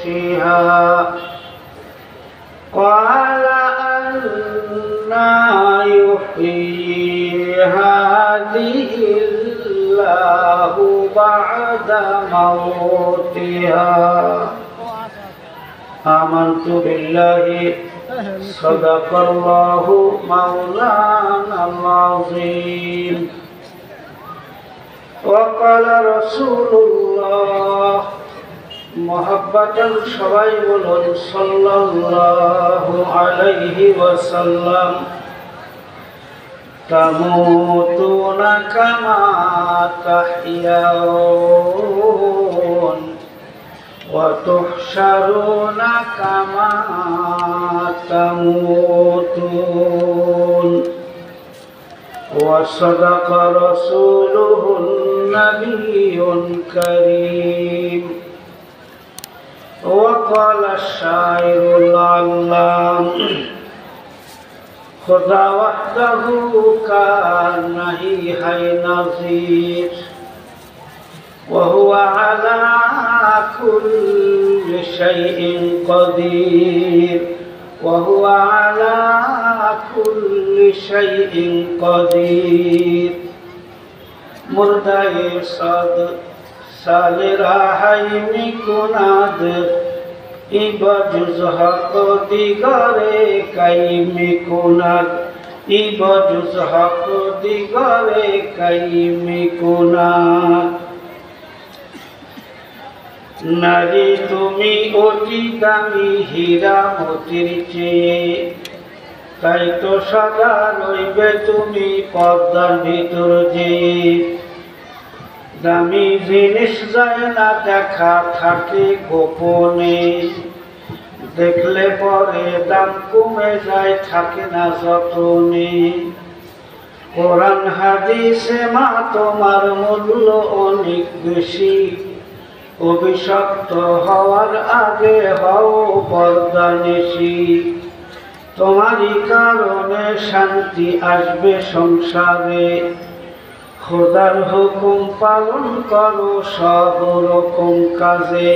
موتها قال أنى يحيي هذه الله بعد موتها آمنت بالله صدق الله مولانا العظيم وقال رسول الله محبة সবাই বলুন সাল্লাল্লাহু আলাইহি ওয়াসাল্লাম তামুতুনা কামা তাহইয়াউন ওয়া তুহশারুনা কামা তামুতুন وصدق رسوله النبي الكريم وقال الشاعر العلام خدا وحده كان نہیں ہے نظیر وهو على كل شيء قدير وهو على كل شيء قدير مردائے صد سال راہی کند ইবজুজ হক দিগরে কাইমি কুনাদ ইবজুজ হক দিগরে কাইমি কুনাদ নারী তুমি অতি দামি হীরা মতির চেয়ে তাই তো সদা রইবে তুমি পদ্মার ভিতর যে দামি জিনিস যায় না দেখা থাকে গোপনে দেখলে পরে দাম কমে যায় থাকে না যতনে কোরআন হাদিসে মা তোমার মূল্য অনেক বেশি অভিশপ্ত হওয়ার আগে হও পর্দানিশী তোমারই কারণে শান্তি আসবে সংসারে খোদার হুকুম পালন করো সব রকম কাজে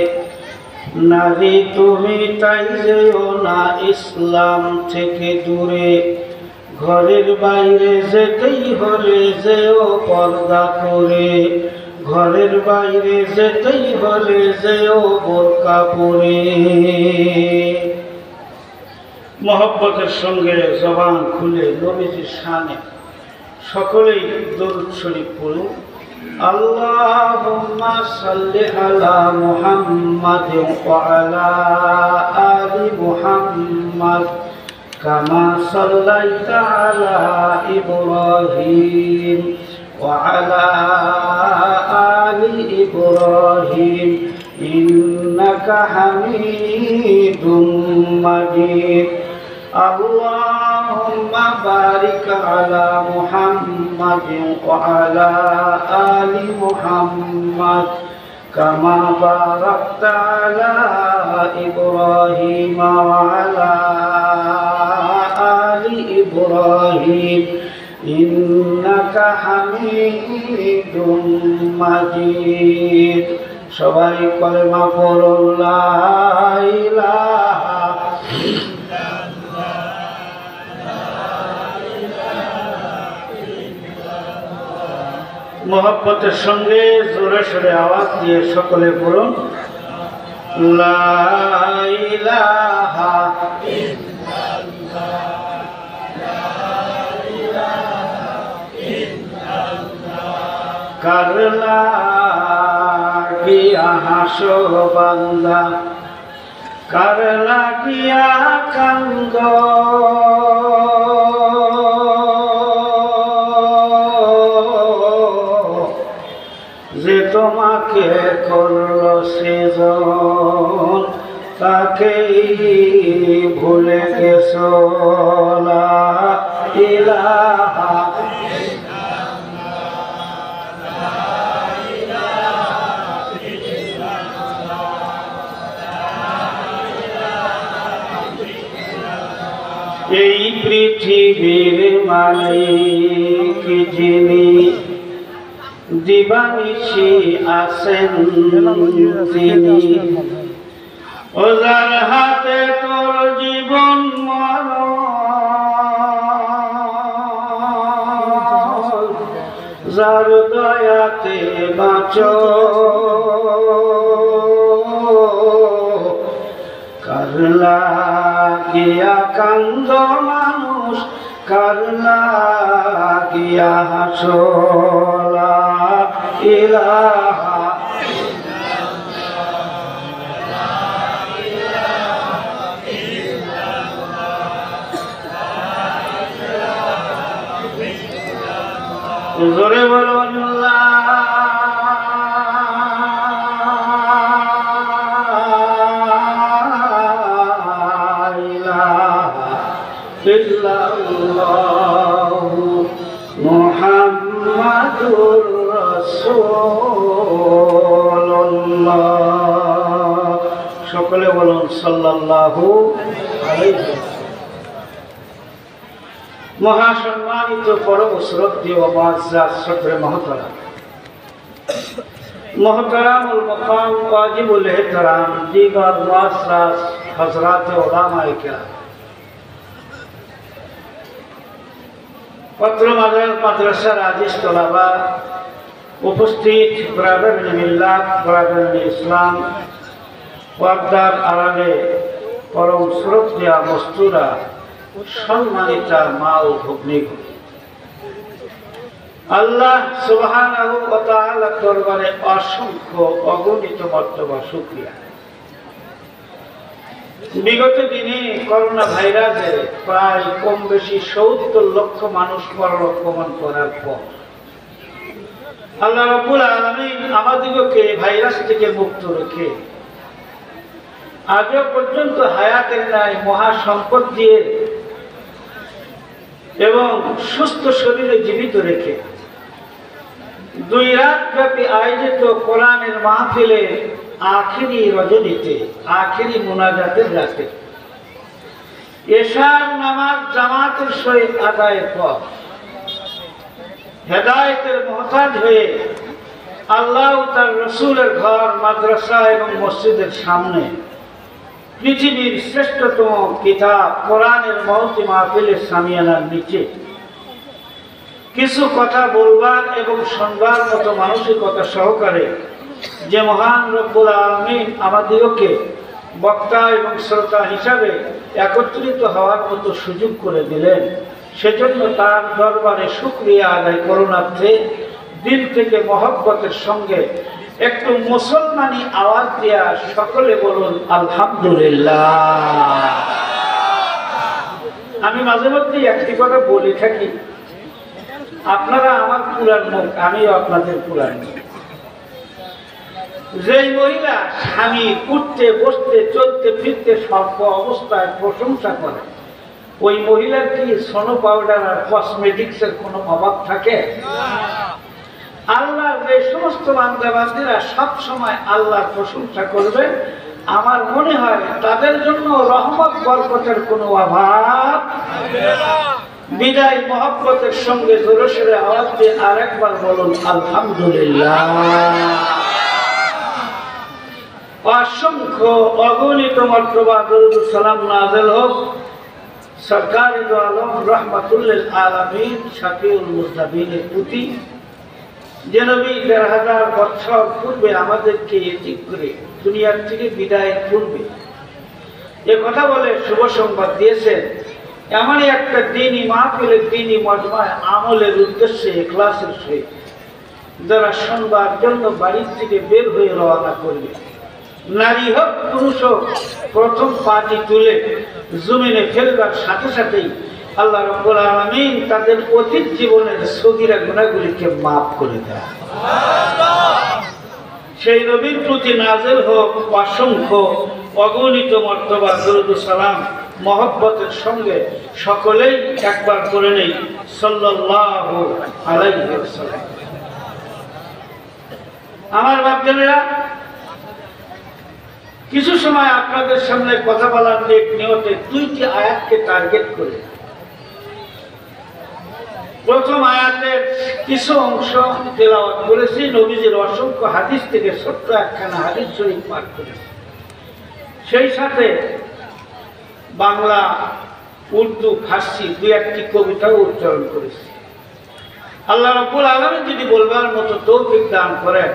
নারী তুমি তাই যেও না ইসলাম থেকে দূরে ঘরের বাইরে যেতেই হলে যেও পর্দা করে ঘরের বাইরে যেতেই হলে যেও বোরকা পরে মহব্বতের সঙ্গে জবান খুলে নবীজির শানে সকলেই দরুদ শরীফ পড়ুন আল্লাহুম্মা সাল্লি আলা মুহাম্মাদ ওয়া আলা আলি মুহাম্মাদ কামা সাল্লাইতা আলা ইব্রাহিম ওয়া আলা আলি ইব্রাহিম ইন্নাকা হামিদুম মাজিদ اللهم بارك على محمد وعلى آل محمد كما باركت على إبراهيم وعلى آل إبراهيم إنك حميد مجيد সবাই কলেমা পড়ুন লা ইলাহা মোহব্বতের সঙ্গে জোরে সোরে আওয়াজ দিয়ে সকলে পড়ুন লা ইলাহা ইল্লাল্লাহ লা ইলাহা ইল্লাল্লাহ কার লাগিয়া হাসো বান্দা কার লাগিয়া কান্দ যে তোমাকে করল সেজন তাকেই ভুলে গেছো লা ইলাহা এই পৃথিবীর মালিক যিনি দিবানিশি আছেন তিনি ও যার হাতে তোর জীবন মরণ, যার দয়াতে বাঁচো, কার লাগিয়া কান্দ মানুষ, কার লাগিয়া হাসো, লা ইলাহা জোরে বলুন লা ইলাহা ইল্লাল্লাহু মুহাম্মাদুর রাসূলুল্লাহ। সকলে বলুন সাল্লাল্লাহু আলাইহি ওয়াসাল্লাম। মহাসম্মানিত পরম শ্রদ্ধেয় মুআজ্জাজ সদরে মহতরাম, মোহতারামুল মুকাম ওয়াজিবুল ইহতিরাম দিগার মুআজ্জাজ হযরত উলামায়ে কেরাম, পত্র মাদ্রাসার আজিজ তোলাবা, উপস্থিত ব্রাদার মিল্লাত, ব্রাদার ইসলাম, পর্দার আড়ালে পরম শ্রদ্ধেয়া মস্তুরা, সম্মানিতা মা ও ভগ্নীগণ, আল্লাহ সুবহানাহু ওয়া তাআলার দরবারে অসংখ্য অগণিত মর্তবা শুকরিয়া। বিগত দিনে করোনা ভাইরাসে প্রায় কম বেশি ৭০ লক্ষ মানুষ পরলোক গমন করার পর আল্লাহ রাব্বুল আলামিন আমাদিগকে ভাইরাস থেকে মুক্ত রেখে আজও পর্যন্ত হায়াতের ন্যায় মহা সম্পদ দিয়ে এবং সুস্থ শরীরে জীবিত রেখে ২ রাত ব্যাপী আয়োজিত কোরআনের মাহফিলে আখিরি রজনীতে, আখিরি মুনাজাতের রাতে এশার নামাজ জামাতের সহিত আদায়ের পর হেদায়েতের মুহতাজ হয়ে আল্লাহ তার রসুলের ঘর, মাদ্রাসা এবং মসজিদের সামনে পৃথিবীর শ্রেষ্ঠতম কিতাব কোরআনের মহতি মাহফিলের সামিয়ানার নিচে কিছু কথা বলবার এবং শুনবার মতো মানসিকতা সহকারে যে মহান রব্বুল আলামিন আমাদেরকে বক্তা এবং শ্রোতা হিসাবে একত্রিত হওয়ার মতো সুযোগ করে দিলেন, সেজন্য তার দরবারে শুকরিয়া আদায় করুণার্থে দিল থেকে মহব্বতের সঙ্গে একটু মুসলমানি আওয়াজ দিয়া সকলে বলুন আলহামদুলিল্লাহ। আমি মাঝে মধ্যে একটি কথা বলে থাকি, আপনারা আমার পুরান মুখ, আমিও আপনাদের পুরান মুখ। যেই মহিলা স্বামী উঠতে বসতে চলতে ফিরতে সর্ব অবস্থায় প্রশংসা করে, ওই মহিলার কি সোনো পাউডার আর কসমেটিক্সের কোনো অভাব থাকে? আল্লাহর যে সমস্ত বান্দা-বান্দীরা সব সময় আল্লাহর প্রশংসা করবে, আমার মনে হয় তাদের জন্য রহমত বরকতের কোনো অভাব বিদায় মহব্বতের সঙ্গে জোরে সোরে আওয়াজ দিয়ে আরেকবার বলুন আলহামদুলিল্লাহ। অসংখ্য অগণিত মর্তবা দরুদ সালাম নাযিল হোক সরকারে দো আলম রাহমাতুল্লিল আলামিন শাফিউল মুজতাবিনের প্রতি, যে নবী ১৫০০ বছর পূর্বে আমাদেরকে ঠিক করে দুনিয়ার থেকে বিদায় পূর্বে এ কথা বলে শুভ সংবাদ দিয়েছেন। এমনই একটা দিনই মাহফিলের, দিনই মজমায় আমলের উদ্দেশ্যে ইখলাসের সহিত যারা শুনবার জন্য বাড়ির থেকে বের হয়ে রওনা করবে, নারী হোক পুরুষ হোক, প্রথম পাটি তুলে জমিনে ফেলবার সাথে সাথেই আল্লাহ রাব্বুল আলামিন তাদের অতীত জীবনের সগীরা গুনাহগুলিকে মাফ করে দেয়। সেই নবীর প্রতি নাযিল হোক অসংখ্য অগণিত মর্তবা দরুদ সালাম মহব্বতের সঙ্গে সকলেই একবার করে নেই সাল্লাল্লাহু আলাইহি ওয়াসাল্লাম। আমার বাপজানেরা, কিছু সময় আপনাদের সামনে কথা বলার নিয়তে ২টি আয়াতকে টার্গেট করে প্রথম আয়াতের কিছু অংশ তেলাওয়াত করেছি, নবীজির অসংখ্য হাদিস থেকে ছোট্ট একখানা হাদিস শরীফ পাঠ করেছি। সেই সাথে বাংলা, উর্দু, ফার্সি দুই একটি কবিতাও উচ্চারণ করেছি। আল্লাহ রাব্বুল আলামিন যদি বলবার মতো তৌফিক দান করেন,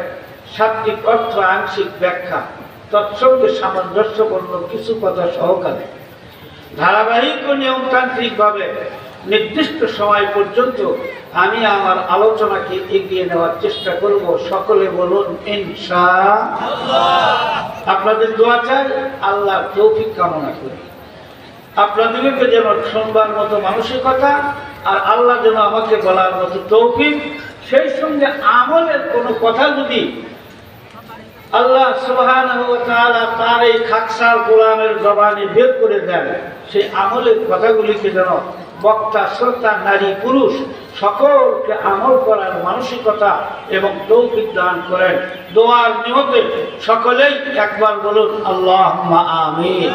শাব্দিক অর্থ, আংশিক ব্যাখ্যা, তৎসঙ্গে সামঞ্জস্যপূর্ণ কিছু কথা সহকারে ধারাবাহিক ও নিয়মতান্ত্রিকভাবে নির্দিষ্ট সময় পর্যন্ত আমি আমার আলোচনাকে এগিয়ে নেওয়ার চেষ্টা করব। সকলে বলুন ইনশাআল্লাহ। আপনাদের দোয়া চাই, আল্লাহর তৌফিক কামনা করি। আপনাদেরকে যেন শুনবার মতো মানসিকতা আর আল্লাহ যেন আমাকে বলার মতো তৌফিক, সেই সঙ্গে আমলের কোনো কথা যদি আল্লাহ সুবহানাহু ওয়া তাআলা তার এই খাকসার গোলামের জবানে বের করে দেন, সেই আমলের কথাগুলিকে যেন বক্তা, শ্রোতা, নারী, পুরুষ সকলকে আমল করার মানসিকতা এবং তৌফিক দান করেন। দোয়ার নিয়তে সকলেই একবার বলুন আল্লাহুম্মা আমিন।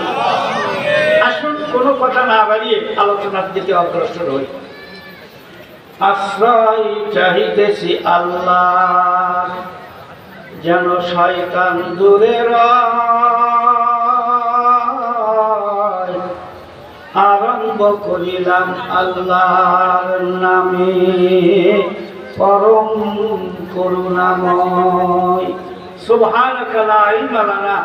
আসুন কোনো কথা না বাড়িয়ে আলোচনার দিকে অগ্রসর হই। আশ্রয় চাহিতেছি আল্লাহ, যেন শয়তান দূরে রয়। আরম্ভ করিলাম আল্লাহর নামে, পরম করুণাময়। সুবহানাকা লা ইলমা লানা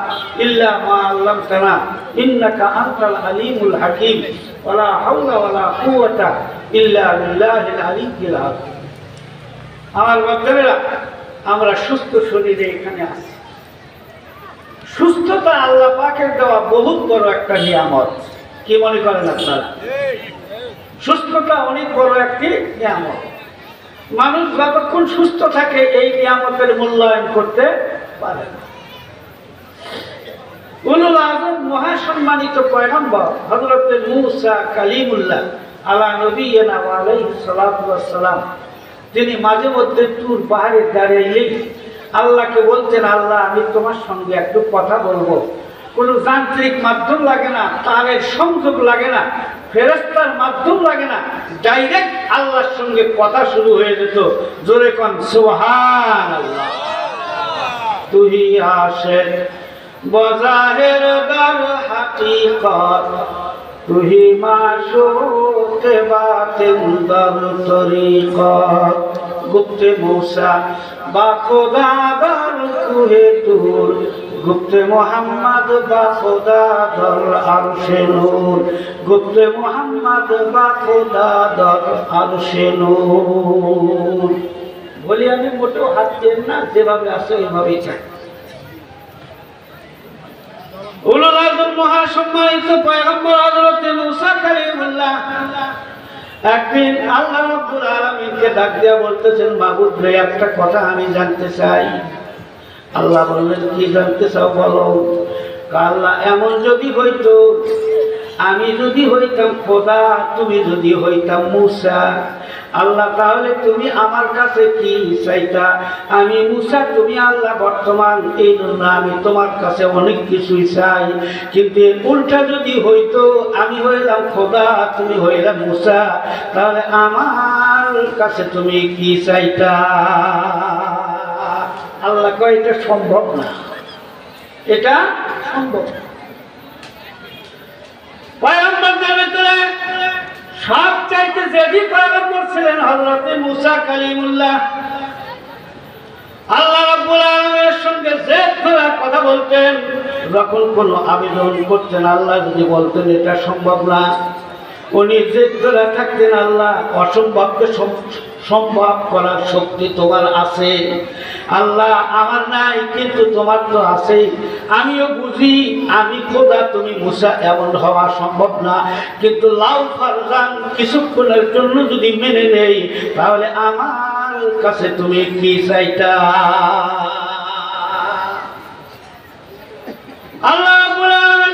ইল্লা মা আল্লামতানা ইন্নাকা আনতাল আলিমুল হাকীম ওয়া লা হাওলা ওয়া লা কুওয়াতা ইল্লা বিল্লাহিল আলিয়্যিল আযীম। আমার বাচ্চারা, আমরা সুস্থ শরীরে এখানে আছি। সুস্থতা আল্লাহ পাকের দেওয়া বহুত বড় একটা নিয়ামত। কি মনে করেন আপনারা? সুস্থতা অনেক বড় একটি নিয়ামত। মানুষ যতক্ষণ সুস্থ থাকে এই নিয়ামতের মূল্যায়ন করতে পারে না। উলুল আযম মহাসম্মানিত পয়গম্বর হযরত মূসা কালিমুল্লাহ আলা নবিয়িনা ওয়া আলাইহিস সালাতু ওয়াস সালাম, তিনি মাঝে মধ্যে তুর পাহাড়ে দাঁড়িয়ে আল্লাহকে বলতেন, আল্লাহ আমি তোমার সঙ্গে একটু কথা বলবো। কোনো যান্ত্রিক মাধ্যম লাগে না, তারের সংযোগ লাগে না, ফেরেশতার মাধ্যম লাগে না, ডাইরেক্ট আল্লাহর সঙ্গে কথা শুরু হয়ে যেত। জোরে কোন সুবহানাল্লাহ। তুহি আশিক বাজাহের দার হাকিকত, তুহি মাশূকে বাতিন দার তরিকত। গুপ্তে মূসা বা খোদা দার কুহে তুর, গুপ্তে মোহাম্মদ বা খোদা দর আরশে নূর, গুপ্তে মোহাম্মদ বা খোদা দর আরশে নূর। বলি আমি মোটেও হাত দেন না, যেভাবে আছে ওইভাবেই চাই। উলুল আযম মহাসম্মানিত পয়গম্বর হযরত মূসা কালিমুল্লাহ একদিন আল্লাহ রাব্বুল আলামিনকে ডাক দিয়া বলতেছেন, মাবুদ রে, একটা কথা আমি জানতে চাই। আল্লাহ বললেন, কি জানতে চাও বলো। আল্লাহ, এমন যদি হইতো, আমি যদি হইতাম খোদা, তুমি যদি হইতাম মূসা, আল্লাহ তাহলে তুমি আমার কাছে কি চাইতা? আমি মূসা, তুমি আল্লাহ বর্তমান, এই জন্য আমি তোমার কাছে অনেক কিছুই চাই। কিন্তু উল্টা যদি হইতো, আমি হইলাম খোদা, তুমি হইলাম মূসা, তাহলে আমার কাছে তুমি কি চাইতা? আল্লাহ কয়, এটা সম্ভব না, এটা সম্ভব। পয়গম্বরদের ভিতরে সব চাইতে যেদি পয়গম্বর ছিলেন হযরত মূসা কালিমুল্লাহ। আল্লাহ রাব্বুল আলামিনের সঙ্গে যে কথা বলতেন, যখন কোনো আবেদন করতেন, আল্লাহ যদি বলতেন এটা সম্ভব না, উনি যে ধরে থাকতেন, আল্লাহ অসম্ভবকে সম্ভব করার শক্তি তোমার আছে। আল্লাহ আমার নাই, কিন্তু তোমার তো আছে। আমিও বুঝি আমি খোদা, তুমি মূসা, এমন হওয়া সম্ভব না। কিন্তু লাউ ফারজান, কিছুক্ষণের জন্য যদি মেনে নেই, তাহলে আমার কাছে তুমি কি চাইতা? আল্লাহ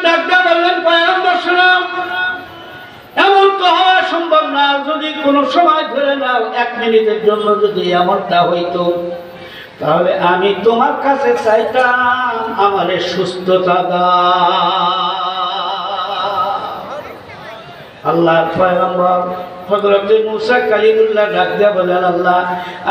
ডাক্তার বললেন, পয়গম্বর শোনো, এমন তো হওয়া সম্ভব না। যদি কোনো সময় ধরে নাও, 1 মিনিটের জন্য যদি এমনটা হইতো, তাহলে আমি তোমার কাছে চাইতাম আমারে সুস্থতা দাও। আল্লাহর পয়গম্বর হযরতে মূসা কালিমুল্লাহ ডাক দিয়া বলেন, আল্লাহ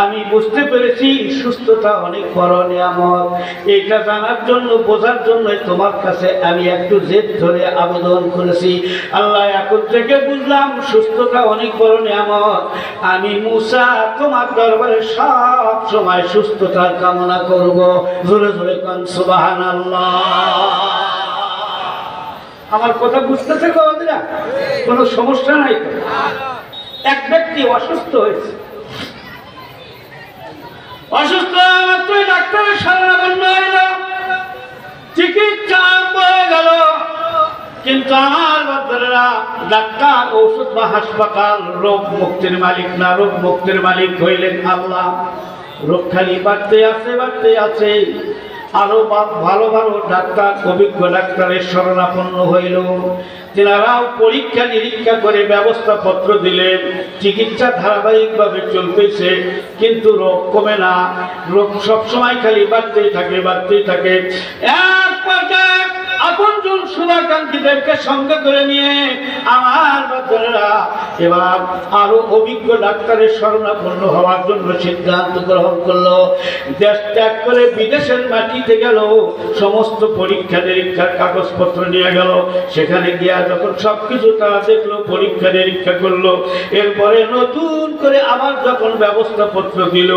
আমি বুঝতে পেরেছি সুস্থতা অনেক বড় নিয়ামত। এইটা জানার জন্য, বোঝার জন্য তোমার কাছে আমি একটু জেদ ধরে আবেদন করেছি। আল্লাহ এখন থেকে বুঝলাম সুস্থতা অনেক বড় নিয়ামত। আমি মূসা তোমার দরবারে সব সময় সুস্থতার কামনা করব। জোরে জোরে কোন সুবহানাল্লাহ। আমার কথা বুঝতেছে বাবারা? কোনো সমস্যা নাই তো? এক ব্যক্তি অসুস্থ হয়েছে, অসুস্থ মাত্রই ডাক্তারের শরণাপন্ন হইল, চিকিৎসা আরম্ভ হয়ে গেল। কিন্তু আমার বাচ্চারা ডাক্তার, ঔষধ বা হাসপাতাল রোগ মুক্তির মালিক না, রোগ মুক্তির মালিক হইলেন আল্লাহ। রোগ খালি বাড়তে আছে, বাড়তে আছে। আরো ভালো ভালো ডাক্তার, অভিজ্ঞ ডাক্তারের শরণাপন্ন হইল। তেনারাও পরীক্ষা নিরীক্ষা করে ব্যবস্থাপত্র দিলেন, চিকিৎসা ধারাবাহিকভাবে চলতেছে, কিন্তু রোগ কমে না। রোগ সবসময় খালি বাড়তেই থাকে, বাড়তেই থাকে। এক পর্যায়ে আপনজন শুভাকাঙ্ক্ষীদেরকে সঙ্গে করে নিয়ে আমার বাচ্চারা এবার আরো অভিজ্ঞ ডাক্তারের শরণাপন্ন হওয়ার জন্য সিদ্ধান্ত গ্রহণ করলো। দেশ ত্যাগ করে বিদেশের মাটিতে গেল, সমস্ত পরীক্ষা নিরীক্ষার কাগজপত্র নিয়ে গেল। সেখানে গিয়া যখন সবকিছু তারা দেখলো, পরীক্ষা নিরীক্ষা করলো, এরপরে নতুন করে আবার যখন ব্যবস্থাপত্র দিল,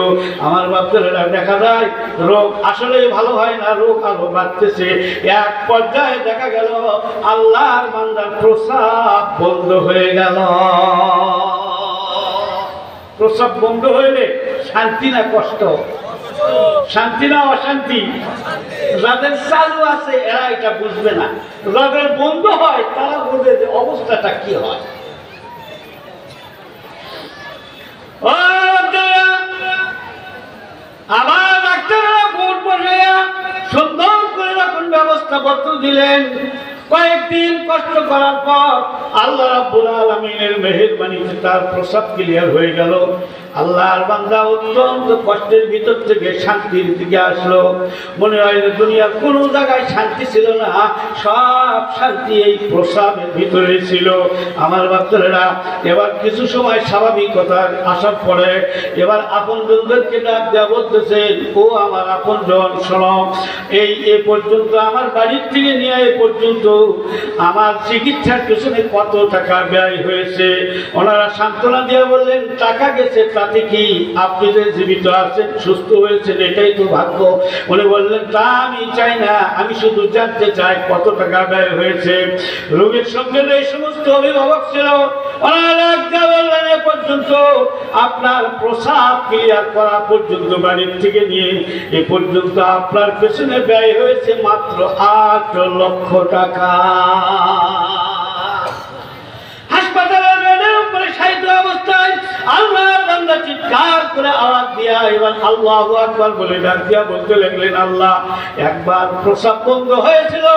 আমার বাচ্চারা দেখা যায় রোগ আসলে ভালো হয় না, রোগ আরো বাড়তেছে। এক পর্যায়ে দেখা গেল আল্লাহর বান্দার প্রস্রাব বন্ধ হয়ে গেল। প্রস্রাব বন্ধ হইলে শান্তি না কষ্ট? শান্তি না অশান্তি? যাদের চালু আছে এরা এটা বুঝবে না, যাদের বন্ধ হয় তারা বুঝবে যে অবস্থাটা কি হয়। আবার ডাক্তাররা বোর্ড বসে সুন্দর করে যখন ব্যবস্থাপত্র দিলেন, কয়েকদিন কষ্ট করার পর আল্লাহ রাব্বুল আলামিনের মেহেরবানিতে তার প্রস্রাব ক্লিয়ার হয়ে গেল। আল্লাহর বান্দা অত্যন্ত কষ্টের ভিতর থেকে শান্তির দিকে আসলো। মনে হয় দুনিয়ার কোনো জায়গায় শান্তি ছিল না, সব শান্তি এই প্রস্রাবের ভিতরে ছিল। আমার বাচ্চারা এবার কিছু সময় স্বাভাবিকতা আসার পরে এবার আপনজনদেরকে ডাক দেওয়া বলতেছেন, ও আমার আপনজন শোনো, এই এ পর্যন্ত আমার বাড়ির থেকে নিয়ে এ পর্যন্ত আমার চিকিৎসার পেছনে কত টাকা ব্যয় হয়েছে। ওনারা সান্ত্বনা দিয়ে বললেন, টাকা গেছে তাতে কি, আপনি যে জীবিত আছেন, সুস্থ হয়েছেন, এটাই তো ভাগ্য। উনি বললেন, তা আমি চাই না, আমি শুধু জানতে চাই কত টাকা ব্যয় হয়েছে। রোগীর সঙ্গে এই সমস্ত অভিভাবক ছিল, ওনারা বললেন, এ পর্যন্ত আপনার প্রস্রাব ক্লিয়ার করা পর্যন্ত বাড়ির থেকে নিয়ে এ পর্যন্ত আপনার পেছনে ব্যয় হয়েছে মাত্র 8 লক্ষ টাকা। হাসপাতালের বেডের উপরে শায়িত অবস্থায় আল্লাহর বান্দা চিৎকার করে আওয়াজ দিয়া এবার আল্লাহু আকবার বলে ডাক দিয়া বলতে লাগলেন, আল্লাহ একবার প্রস্রাব বন্ধ হয়েছিল,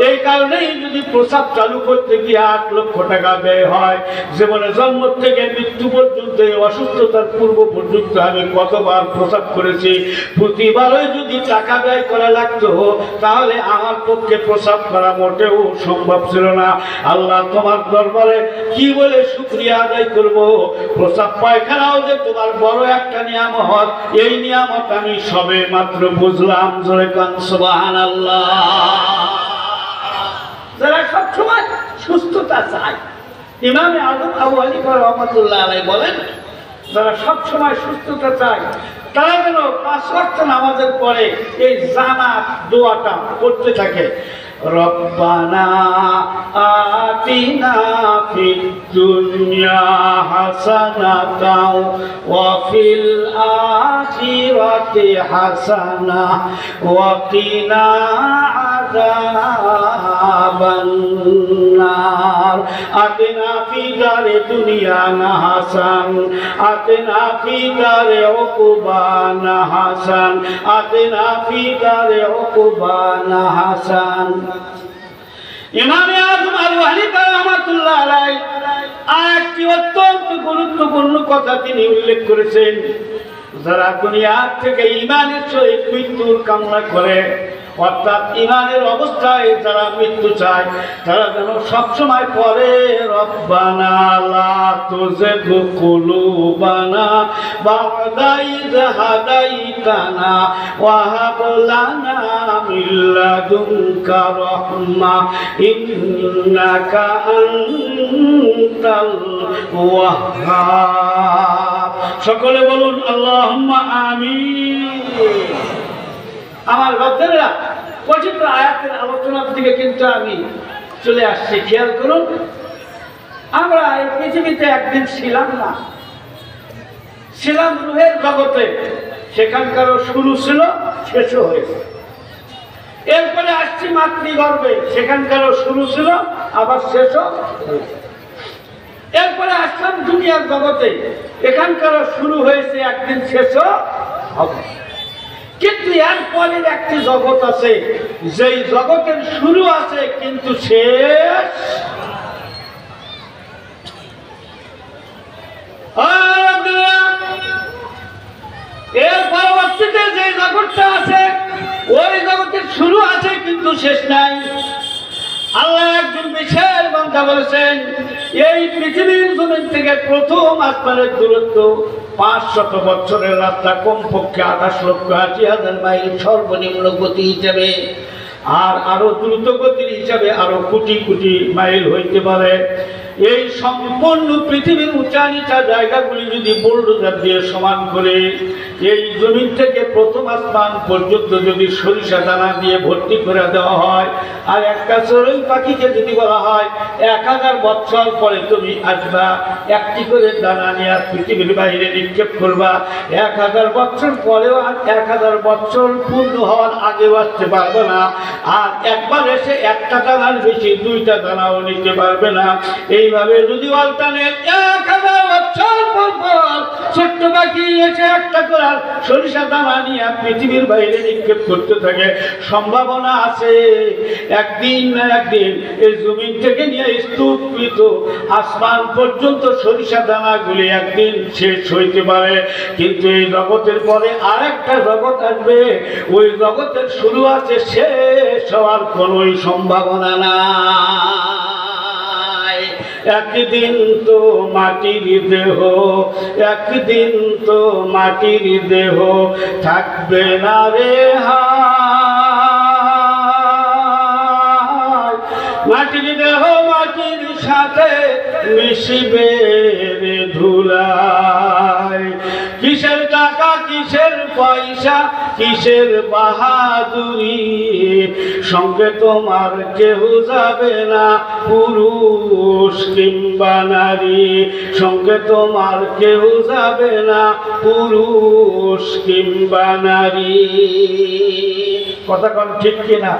এই কারণেই যদি প্রস্রাব চালু করতে গিয়ে 8 লক্ষ টাকা ব্যয় হয়, জীবনে জন্ম থেকে মৃত্যু পর্যন্ত, এই অসুস্থতার পূর্ব পর্যন্ত আমি কতবার প্রস্রাব করেছি, প্রতিবারই যদি টাকা ব্যয় করা লাগতো তাহলে আমার পক্ষে প্রস্রাব করা মোটেও সম্ভব ছিল না। আল্লাহ তোমার দরবারে কি বলে শুকরিয়া আদায় করব? প্রস্রাব পায়খানাও যে তোমার বড় একটা নিয়ামত, এই নিয়ামত আমি সবে মাত্র বুঝলাম। জোরে কান সুবহানাল্লাহ। যারা সবসময় সুস্থতা চায়, ইমামে আযম আবু হানিফা রাহমাতুল্লাহ আলাইহি বলেন, যারা সবসময় সুস্থতা চায় তারা যেন 5 ওয়াক্ত নামাজের পরে এই জামাত দোয়াটা করতে থাকে। রব্বানা আতিনা ফিদ দুনিয়া হাসানাতাও ওয়া ফিল আখিরাতি হাসানা ওয়া কিনা আযাবান নার। আতিনা ফি দারে দুনিয়া না হাসান, আতিনা ফি দারে উকুবানা হাসান, আতিনা ফি দারে উকুবানা হাসান। ইমামে আযম আবু হানিফা রাহমাতুল্লাহ আলাইহি আরেকটি অত্যন্ত গুরুত্বপূর্ণ কথা তিনি উল্লেখ করেছেন, যারা দুনিয়া থেকে ঈমানের সহিত মৃত্যুর কামনা করে অর্থাৎ ইমানের অবস্থায় যারা মৃত্যু চায় তারা যেন সবসময় পরে রব্বানা লা তুযিগ কুলুবানা বা'দা ইয হাদাইতানা ওয়া হাব লানা মিন লাদুনকা রাহমা ইন্নাকা আনতাল ওয়াহ্হাব। সকলে বলুন আল্লাহুম্মা আমিন। আমার ভক্তরা, পবিত্র আয়াতের আলোচনার দিকে কিন্তু আমি চলে আসছি। খেয়াল করুন, আমরা এই পৃথিবীতে একদিন ছিলাম না, ছিলাম রূহের জগতে, সেখানকারও শুরু ছিল, শেষও হয়েছে। এরপরে আসছি মাতৃগর্ভে, সেখানকারও শুরু ছিল, আবার শেষও হয়েছে। এরপরে আসলাম দুনিয়ার জগতে, এখানকারও শুরু হয়েছে, একদিন শেষও হবে। কিন্তু এরপরের একটি জগৎ আছে, যেই জগতের শুরু আছে কিন্তু শেষ। এর পরবর্তীতে যে জগৎটা আছে, ওই জগতের শুরু আছে কিন্তু শেষ নাই। আল্লাহ একজন বিশেষ বান্দা বলেছেন, এই পৃথিবীর জমিন থেকে প্রথম আসমানের দূরত্ব 500 বছরের রাস্তা, কমপক্ষে 28,80,000 মাইল সর্বনিম্ন গতি হিসাবে, আর আরো দ্রুত গতির হিসাবে আরো কোটি কোটি মাইল হইতে পারে। এই সম্পূর্ণ পৃথিবীর উঁচা নিচা জায়গাগুলি যদি বুলডোজার দিয়ে সমান করে এই জমিন থেকে প্রথম আসমান পর্যন্ত যদি সরিষা দানা দিয়ে ভর্তি করে দেওয়া হয়, আর একটা চড়ুই পাখিকে যদি বলা হয় 1000 বছর পরে তুমি আসবা, একটি করে দানা নিয়ে পৃথিবীর বাইরে নিক্ষেপ করবা, 1000 বছর পরেও 1000 বছর পূর্ণ হওয়ার আগেও আসতে পারবে না, আর একবার এসে একটা দানার বেশি 2টা দানাও নিতে পারবে না। এইভাবে যদি অল্টারনেট 1000 বছর পর পর ছোট্ট পাখি এসে একটা করার সরিষা দানা নিয়ে পৃথিবীর বাইরে নিক্ষেপ করতে থাকে, সম্ভাবনা আছে একদিন না একদিন এই জমিন থেকে নিয়ে স্তূপিত আসমান পর্যন্ত সরিষা দানাগুলি একদিন শেষ হইতে পারে। কিন্তু এই জগতের পরে আরেকটা জগৎ আসবে, ওই জগতের শুরু আছে, শেষ হওয়ার কোনোই সম্ভাবনা না। একদিন তো মাটির দেহ, একদিন তো মাটির দেহ, থাকবে না রে হায়, মাটির দেহ মাটির সাথে মিশবে রে ধুলায়। কিসের টাকা, কিসের পয়সা, কিসের বাহাদুরি, সঙ্গে তোমার কেহ যাবে না, পুরুষ কিংবা নারী, সঙ্গে তোমার কেহ যাবে না, পুরুষ কিংবা নারী। কথা কোন ঠিক কিনা?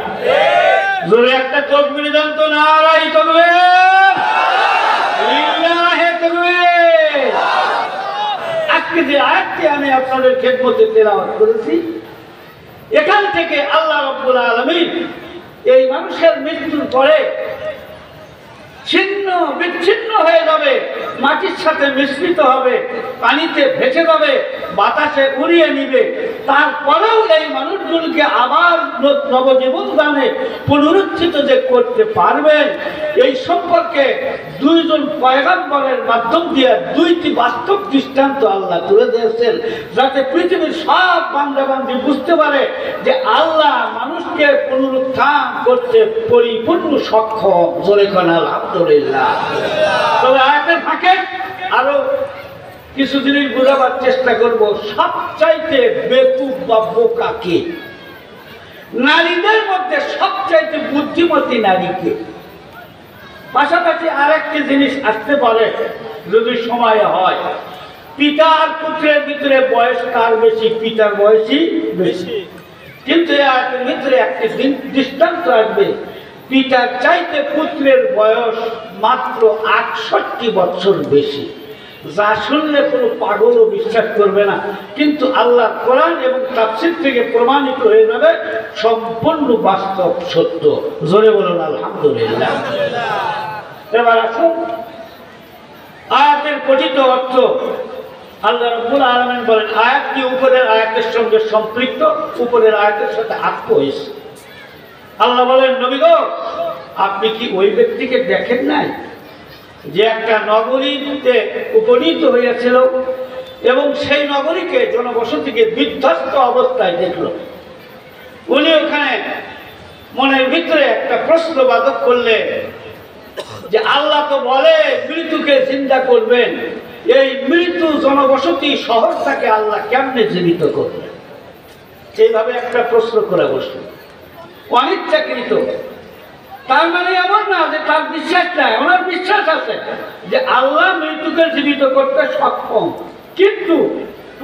জোরে একটা তকবীর দেন তো, নারাই তাকবীর, লিল্লাহি তাকবীর। আজকে যে আয়াতটি আমি আপনাদের খেদমতে তেলাওয়াত করেছি, এখান থেকে আল্লাহ রাব্বুল আলামিন এই মানুষের মৃত্যুর পরে ছিন্ন বিচ্ছিন্ন হয়ে যাবে, মাটির সাথে মিশ্রিত হবে, পানিতে ভেসে যাবে, বাতাসে উড়িয়ে নিবে, তারপরেও এই মানুষগুলোকে আবার নবজীবন দানে পুনরুত্থিত যে করতে পারবেন, এই সম্পর্কে 2 জন পয়গম্বরের মাধ্যম দিয়ে 2টি বাস্তব দৃষ্টান্ত আল্লাহ তুলে দিয়েছেন, যাতে পৃথিবীর সব বান্দাবান্দি বুঝতে পারে যে আল্লাহ মানুষকে পুনরুত্থান করতে পরিপূর্ণ সক্ষম। জোরে কোন আলহামদুলিল্লাহ। তবে আয়াতের ফাঁকে আরো কিছু জিনিস বোঝাবার চেষ্টা করব। সবচাইতে বেকুব বা বোকা কে? নারীদের মধ্যে সবচাইতে বুদ্ধিমতী নারীকে। পাশাপাশি আরেকটি জিনিস আসতে পারে যদি সময় হয়, পিতা আর পুত্রের ভিতরে বয়স কার বেশি? পিতার বয়সই বেশি। কিন্তু এর ভিতরে একটি দৃষ্টান্ত আসবে, পিতার চাইতে পুত্রের বয়স মাত্র 68 বছর বেশি। যা শুনলে কোনো পাগলও বিশ্বাস করবে না, কিন্তু আল্লাহর কোরআন এবং তাফসীর থেকে প্রমাণিত হয়ে যাবে সম্পূর্ণ বাস্তব সত্য। জোরে বলুন আলহামদুলিল্লাহ। এবার আসুন আয়াতের কথিত অর্থ। আল্লাহ রাব্বুল আলামিন বলেন, আয়াতটি উপরের আয়াতের সঙ্গে সম্পৃক্ত, উপরের আয়াতের সাথে আত্ম হয়েছে। আল্লাহ বলেন, নবী গো, আপনি কি ওই ব্যক্তিকে দেখেন নাই যে একটা নগরীতে উপনীত হইয়াছিল এবং সেই নগরীকে জনবসতিকে বিধ্বস্ত অবস্থায় দেখল। উনি ওখানে মনের ভিতরে একটা প্রশ্নবাদক করলেন যে আল্লাহ তো বলে মৃত্যুকে চিন্তা করবেন, এই মৃত্যু জনবসতি শহরটাকে আল্লাহ কেমনে জীবিত করবেন? এইভাবে একটা প্রশ্ন করে বসলেন, অনিচ্ছাকৃত। তার মানে এমন না যে তার বিশ্বাস নাই, ওনার বিশ্বাস আছে যে আল্লাহ মৃত্যুকে জীবিত করতে সক্ষম, কিন্তু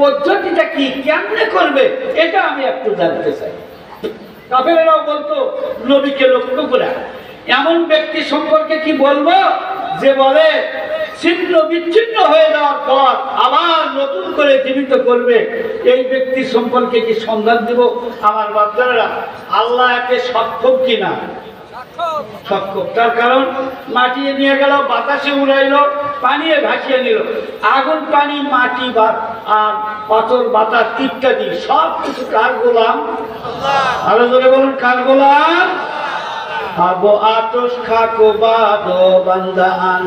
পদ্ধতিটা কি, কেমনে করবে, এটা আমি একটু জানতে চাই। কাফেরেরাও বলতো নবীকে লক্ষ্য করে, এমন ব্যক্তি সম্পর্কে কি বলবো যে বলে ছিন্ন বিচ্ছিন্ন হয়ে যাওয়ার পর আবার নতুন করে জীবিত করবে, এই ব্যক্তি সম্পর্কে কি সন্ধান দিব? আমার বাচ্চারা, আল্লাহ একে সক্ষম কিনা? সক্ষম। তার কারণ মাটিয়ে নিয়ে গেল, বাতাসে উড়াইলো, পানিয়ে ভাসিয়ে নিল। আগুন, পানি, মাটি বা আর পাথর, বাতাস ইত্যাদি সব কিছু কার গোলাম? আরো জোরে বলুন, কার গোলাম? আবো আতস খাকো বাদো বান্দান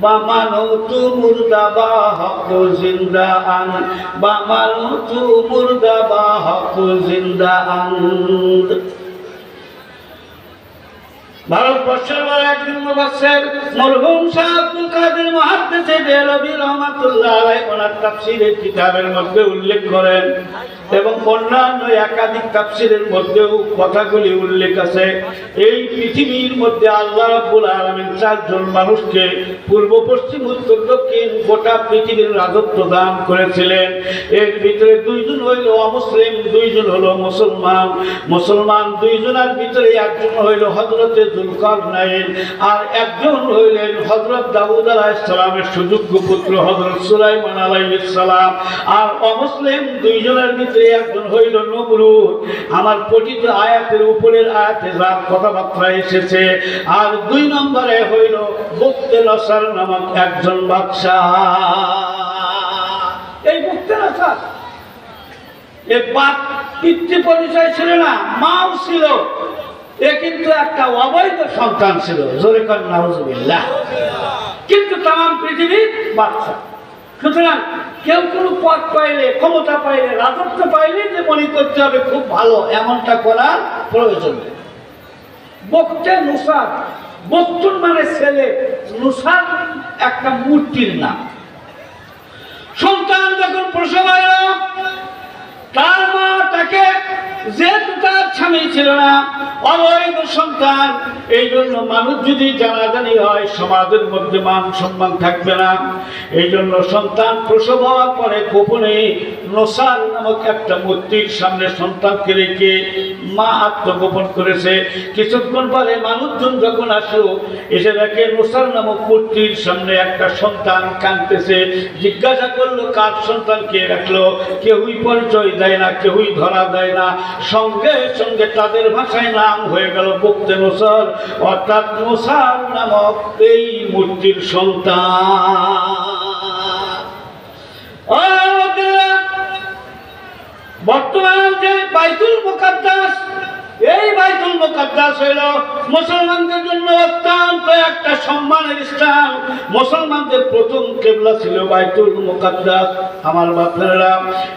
বামানো তু মুর্দা বা হক জিন্দা আন, বামানো তু মুর্দা বা হক জিন্দা আন। ভারতবর্ষের একজন মুফাসসির মরহুম শাহ আব্দুল কাদের মুহাদ্দিস দেহলভী রাহমাতুল্লাহ আলাইহি ওনার তাফসীরের কিতাবের মধ্যে উল্লেখ করেন এবং অন্যান্য একাধিক তাফসীরের মধ্যেও কথাগুলি উল্লেখ আছে। এই পৃথিবীর মধ্যে আল্লাহ রাব্বুল আলামিন চারজন মানুষকে পূর্ব, পশ্চিম, উত্তর, দক্ষিণ গোটা পৃথিবীর রাজত্ব দান করেছিলেন। এর ভিতরে দুইজন হইল অমুসলিম, দুইজন হলো মুসলমান। মুসলমান দুইজনের ভিতরে একজন হইল হযরতে যুলকারনাইন, আর একজন হইলেন হযরত দাউদ আলাইহিস সালামের সুযোগ্য পুত্র হযরত সুলাইমান আলাইহিস সালাম। আর অমুসলিম দুইজনের ভিতরে একজন হইল নমরুদ। আমার পঠিত আয়াতের উপরের আয়াতে যার কথাবার্তা এসেছে। আর দুই নম্বরে হইল বুকতে নসর নামক একজন বাদশা। এই বুকতে নসর এ বাপ পিতৃ পরিচয় ছিল না, মাও ছিল, এ কিন্তু একটা অবৈধ সন্তান ছিল। জোরে কর নাউজুবিল্লাহ। কিন্তু তাম পৃথিবীর বাদশা। সুতরাং কেউ কোনো পদ পাইলে, ক্ষমতা পাইলে, রাজত্ব পাইলে যে মনে করতে হবে খুব ভালো, এমনটা করার প্রয়োজন নেই। বক্তে নুসার, বক্তুন মানে ছেলে, নুসার একটা মূর্তির নাম। সন্তান যখন প্রসব হল, তার মা তাকে, যেহেতু তার স্বামী ছিল না, অবৈধ সন্তান, এই জন্য মানুষ যদি জানাজানি হয় সমাজের মধ্যে মান সম্মান থাকবে না। এই জন্য সন্তান প্রসব হওয়ার পরে গোপনে নসার নামক একটা মূর্তির সামনে সন্তানকে রেখে মা আত্মগোপন করেছে। কিছুক্ষণ পরে মানুষজন যখন আসলো, এসে দেখে নসার নামক মূর্তির সামনে একটা সন্তান কাঁদতেছে। জিজ্ঞাসা করলো কার সন্তান, কে রাখলো? কেউই পরিচয় দেয় না, কেউই ধরা দেয় না। সঙ্গে সঙ্গে তাদের ভাষায় নাম হয়ে গেল বুকতে নসর, অর্থাৎ নসার নামক এই মূর্তির সন্তান। বর্তমান যে বাইতুল মুকাদ্দাস, এই বাইতুল মুকাদ্দাস হইল মুসলমানদের জন্য অত্যন্ত একটা সম্মানের স্থান। মুসলমানদের প্রথম কিবলা ছিল বাইতুল মুকাদ্দাস। আমার বাচ্চারা,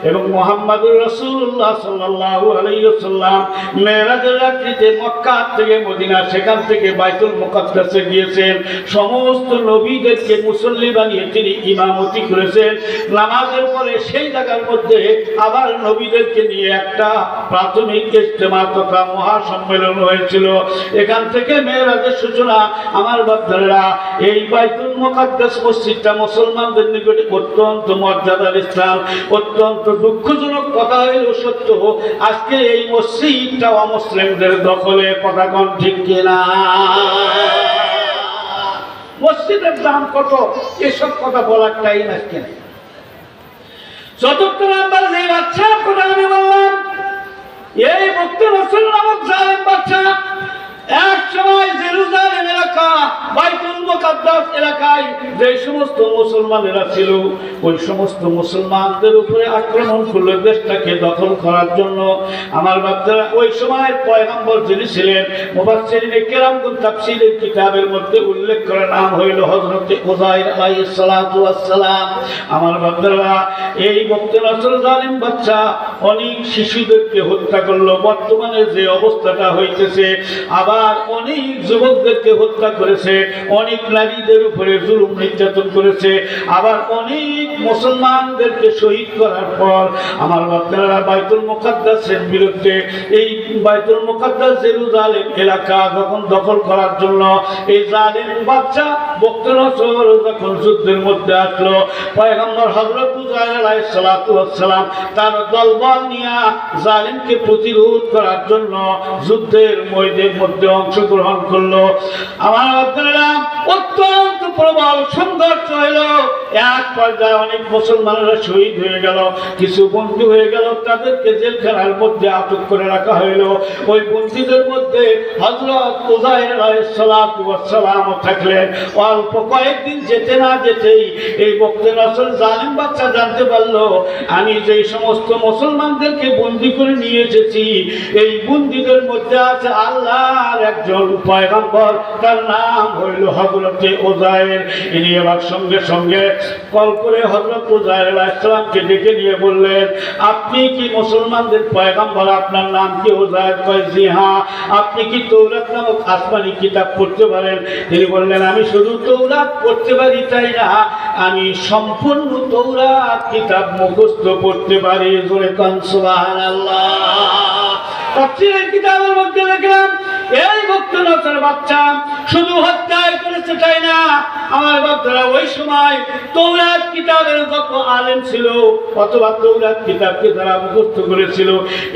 এবং মুহাম্মদুর রাসূলুল্লাহ সাল্লাল্লাহু আলাইহি ওয়াসাল্লাম মেরাজের রাত্রিতে মক্কা থেকে মদিনা, সেখান থেকে বাইতুল মুকাদ্দাসে গিয়েছেন। সমস্ত নবীদেরকে মুসল্লি বানিয়ে তিনি ইমামতি করেছেন। নামাজের পরে সেই জায়গার মধ্যে আবার নবীদেরকে নিয়ে একটা প্রাথমিক ইজতেমা তথা মহাসম্মেলন হয়েছিল। এখান থেকে মেরাজের সূচনা। আমার বাচ্চারা, এই বাইতুল মুকাদ্দাস মসজিদটা মুসলমানদের নিকটে অত্যন্ত মর্যাদার স্থান। অত্যন্ত দুঃখজনক কথা হইল সত্য, আজকে এই মসজিদটা অমুসলিমদের দখলে। কথা কোন ঠিক কিনা? মসজিদের দাম কত, এসব কথা বলার টাইম আজকে নেই। চতুর্থ নাম্বার যে বাচ্চার কথা আমি বললাম, এই মুক্তি রসুল নামক জালেম বাচ্চা এক সময় জেরুজালেম এলাকা বাইতুল মুকাদ্দাস এলাকায় যে সমস্ত মুসলমানেরা ছিল ওই সমস্ত মুসলমানদের উপরে আক্রমণ করলো দেশটাকে দখল করার জন্য। আমার বাচ্চারা ওই সময়ের পয়গম্বর যিনি ছিলেন মুফাসসিরিনে কেরামগণ তাফসীরের কিতাবের মধ্যে উল্লেখ করা নাম হইল হযরত উযাইর আলাইহিস সালাতু ওয়াস সালাম। আমার বাচ্চারা এই বক্তে নসল জালিম বাচ্চা অনেক শিশুদেরকে হত্যা করলো। বর্তমানে যে অবস্থাটা হইতেছে, আবার অনেক যুবকদেরকে হত্যা করেছে, অনেক নারীদের উপরে জুলুম নির্যাতন করেছে, আবার অনেক মুসলমানদেরকে শহীদ করার পর আমার বাচ্চারা বাইতুল মুকাদ্দাসের বিরুদ্ধে, এই বাইতুল মুকাদ্দাস জেরুজালেম এলাকা যখন দখল করার জন্য এই জালিম বাচ্চা বক্তে নসর যখন যুদ্ধের মধ্যে আসলো, পয়গম্বর হযরত উযাইর আলাইহিস সালাতু ওয়াস সালাম তার দলবল নিয়ে জালিমকে প্রতিরোধ করার জন্য যুদ্ধের মধ্যে অংশগ্রহণ করলো। আমার আপনারা অত্যন্ত প্রবল সংঘর্ষ হইল। এক পর্যায়ে অনেক মুসলমানেরা শহীদ হয়ে গেল, কিছু বন্দী হয়ে গেল, তাদেরকে জেলখানার মধ্যে আটক করে রাখা হইল। ওই বন্দীদের মধ্যে হযরত উযাইর আলাইহিস সালাতু ওয়াস সালাম থাকলেন। অল্প কয়েকদিন যেতে না যেতেই এই বক্তে নসল জালিম বাচ্চা জানতে পারলো আমি যে সমস্ত মুসলমানদেরকে বন্দী করে নিয়ে এসেছি এই বন্দীদের মধ্যে আছে আল্লাহর একজন পয়গম্বর, তার নাম হইল হযরত উযাইর। ইনি এবার সঙ্গে সঙ্গে কল করে হযরত উযাইর আলাইহিস সালামকে ডেকে নিয়ে বললেন, আপনি কি মুসলমানদের পয়গম্বর? আপনার নাম কি উযাইর? কয় জি হ্যাঁ। আপনি কি তৌরাত নামক আসমানি কিতাব পড়তে পারেন? তিনি বললেন, আমি শুধু তৌরাত পড়তে পারি তাই না, আমি সম্পূর্ণ তৌরাত কিতাব মুখস্থ পড়তে পারি। জোরে কান সুবহানাল্লাহ। তাফসীরের কিতাবের মধ্যে দেখলাম এই বক্তে নসর বাচ্চা শুধু হত্যাই করেছে তাই না, আমার বাচ্চারা ওই সময় তৌরাত কিতাবের যত আলেম ছিল অথবা তৌরাত কিতাবকে যারা মুখস্থ করেছিল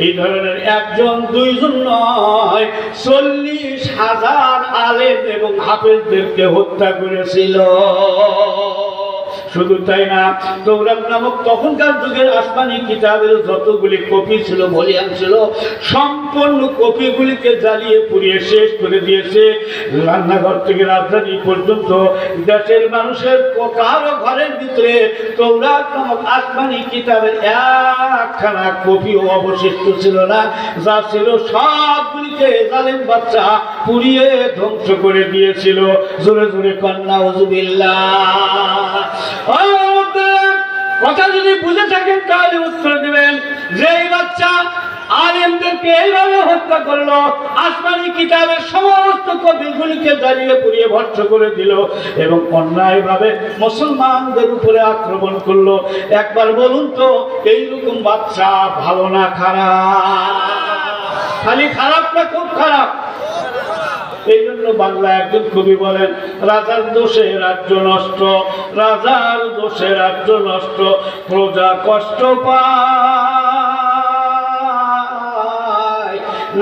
এই ধরনের একজন দুইজন নয়, 40,000 আলেম এবং হাফেজদেরকে হত্যা করেছিল। শুধু তাই না, তৌরাত নামক তখনকার যুগের আসমানি কিতাবের যতগুলি কপি ছিল, ভলিউম ছিল, সম্পূর্ণ কপিগুলিকে জ্বালিয়ে পুড়িয়ে শেষ করে দিয়েছে। রান্নাঘর থেকে রাজধানী পর্যন্ত দেশের মানুষের কারো ঘরের ভিতরে তৌরাত নামক আসমানি কিতাবের একখানা কপিও অবশিষ্ট ছিল না। যা ছিল সবগুলিকে জালিম বাচ্চা পুড়িয়ে ধ্বংস করে দিয়েছিল। জোরে জোরে কন্যা নাউযুবিল্লাহ। কথা যদি বুঝে থাকেন তাহলে উত্তর দিবেন যে এই বাচ্চা আলেমদেরকে এইভাবে হত্যা করলো, আসমানি কিতাবের সমস্ত কপিগুলিকে জ্বালিয়ে পুড়িয়ে ভস্ম করে দিল এবং অন্যায়ভাবে মুসলমানদের উপরে আক্রমণ করলো। একবার বলুন তো এইরকম বাচ্চা ভালো না খারাপ? খালি খারাপ না খুব খারাপ? এই জন্য বাংলা একজন কবি বলেন, রাজার দোষে রাজ্য নষ্ট, রাজার দোষে রাজ্য নষ্ট, প্রজা কষ্ট পায়,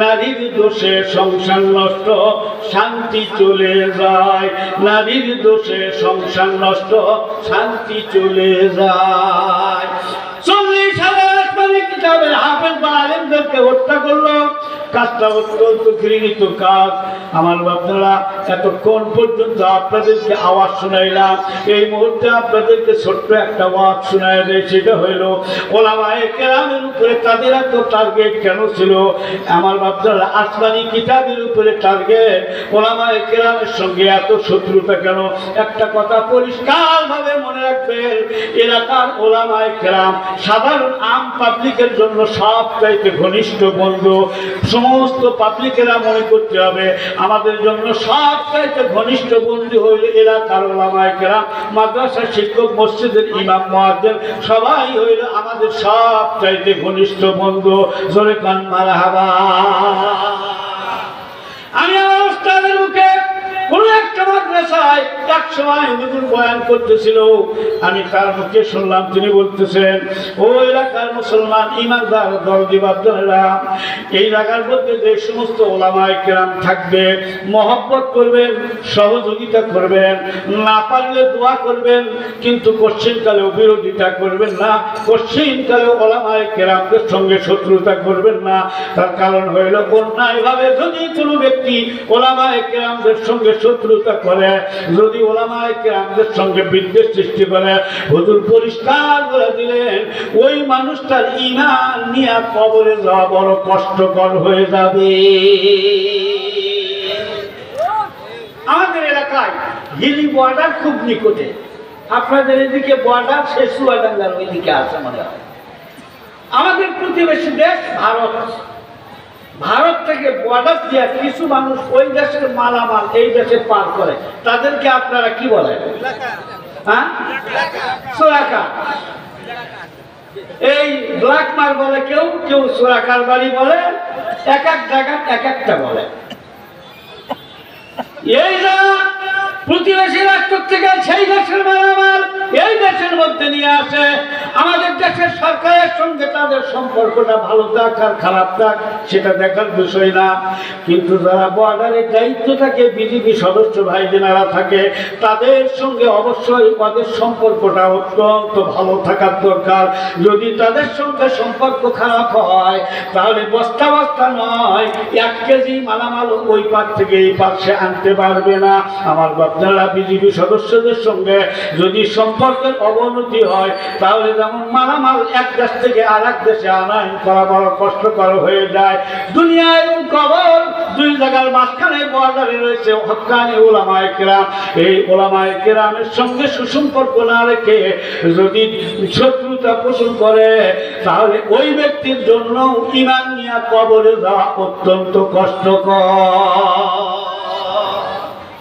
নারীর দোষে সংসার নষ্ট, শান্তি চলে যায়, নারীর দোষে সংসার নষ্ট, শান্তি চলে যায়। 40,000 আসমানি কিতাবের হাফেজ বা আলেমদেরকে হত্যা করলো। কাজটা অত্যন্ত ঘৃণিত কাজ। আমার বাচ্চারা এতক্ষণ পর্যন্ত আপনাদেরকে আওয়াজ শোনাইলাম, এই মুহূর্তে আপনাদেরকে ছোট্ট একটা ওয়াজ শোনায় দেয়। সেটা হইল ওলামায়ে কেরামের উপরে তাদের এত টার্গেট কেন ছিল? আমার বাচ্চারা আসমানি কিতাবের উপরে টার্গেট, ওলামায়ে কেরামের সঙ্গে এত শত্রুতা কেন? একটা কথা পরিষ্কার ভাবে মনে রাখবেন, এলাকার ওলামায়ে কেরাম সাধারণ আম পাবলিকের জন্য সবচাইতে ঘনিষ্ঠ বন্ধু। সমস্ত পাবলিকেরা মনে করতে হবে আমাদের জন্য সবচাইতে ঘনিষ্ঠ বন্ধু হইল এলাকার ওলামায়ে কেরাম, মাদ্রাসার শিক্ষক, মসজিদের ইমাম, মুয়াজ্জিন, সবাই হইল আমাদের সবচাইতে ঘনিষ্ঠ বন্ধু। জোরে কান মারহাবা। আমি আমার উস্তাদের মুখে কোন একটা মাদ্রাসায় এক সময় হুজুর বয়ান করতেছিল, আমি তার মুখে শুনলাম তিনি বলতেছেন, ও এলাকার মুসলমান ইমানদার দরদি বাপজানেরা, এই এলাকার মধ্যে যে সমস্ত ওলামায়ে কেরাম থাকবে মহব্বত করবেন, সহযোগিতা করবেন, না পারলে দোয়া করবেন, কিন্তু কোশ্চিনকালেও বিরোধিতা করবেন না, কোশ্চিনকালেও ওলামায়ে কেরামদের সঙ্গে শত্রুতা করবেন না। তার কারণ হইল অন্যায়ভাবে যদি কোনো ব্যক্তি ওলামায়ে কেরামদের সঙ্গে শত্রুতা শত্রুতা করে, যদি ওলামায়ে কেরামদের সঙ্গে বিদ্বেষ সৃষ্টি করে, হুজুর পরিষ্কার করে দিলেন ওই মানুষটার ঈমান নিয়ে কবরে যাওয়া বড় কষ্টকর হয়ে যাবে। আমাদের এলাকায় হিলি বর্ডার খুব নিকটে, আপনাদের এদিকে বর্ডার সে চুয়াডাঙ্গার ওইদিকে আছে মনে হয়। আমাদের প্রতিবেশী দেশ ভারত, ভারত থেকে বর্ডার দিয়ে কিছু মানুষ ওই দেশের মালামাল এই দেশে পার করে, তাদেরকে আপনারা কি বলেন? হ্যাঁ, চোরাকার। এই ব্ল্যাক মার বলে কেউ, কেউ চোরাকার বাড়ি বলে, এক এক জায়গা এক একটা বলে। এই যা প্রতিবেশী রাষ্ট্র থেকে সেই দেশের মালামাল এই দেশের মধ্যে নিয়ে আসে, আমাদের দেশের সরকারের সঙ্গে তাদের সম্পর্কটা ভালো থাক আর খারাপ থাক সেটা দেখার বিষয় না, কিন্তু যারা বর্ডারের দায়িত্ব থাকে বিজিবি সদস্য ভাই বোনেরা থাকে, তাদের সঙ্গে অবশ্যই তাদের সম্পর্কটা অত্যন্ত ভালো থাকার দরকার। যদি তাদের সঙ্গে সম্পর্ক খারাপ হয় তাহলে বস্তা বস্তা নয়, 1 কেজি মালামাল ওই পার থেকে এই পাশে আনতে পারবে না। আমার বাচ্চারা বিজিবি সদস্যদের সঙ্গে যদি সম্পর্কের অবনতি হয় তাহলে যেমন মালামাল এক দেশ থেকে আর এক দেশে আনায়ন করা বড় কষ্টকর হয়ে যায়। দুনিয়া এবং কবর দুই জায়গার মাঝখানে বর্ডারে রয়েছে হক্কানি ওলামায়ে কেরাম। এই ওলামায়ে কেরামের সঙ্গে সুসম্পর্ক না রেখে যদি শত্রুতা পোষণ করে তাহলে ওই ব্যক্তির জন্য ঈমান নিয়ে কবরে যাওয়া অত্যন্ত কষ্টকর।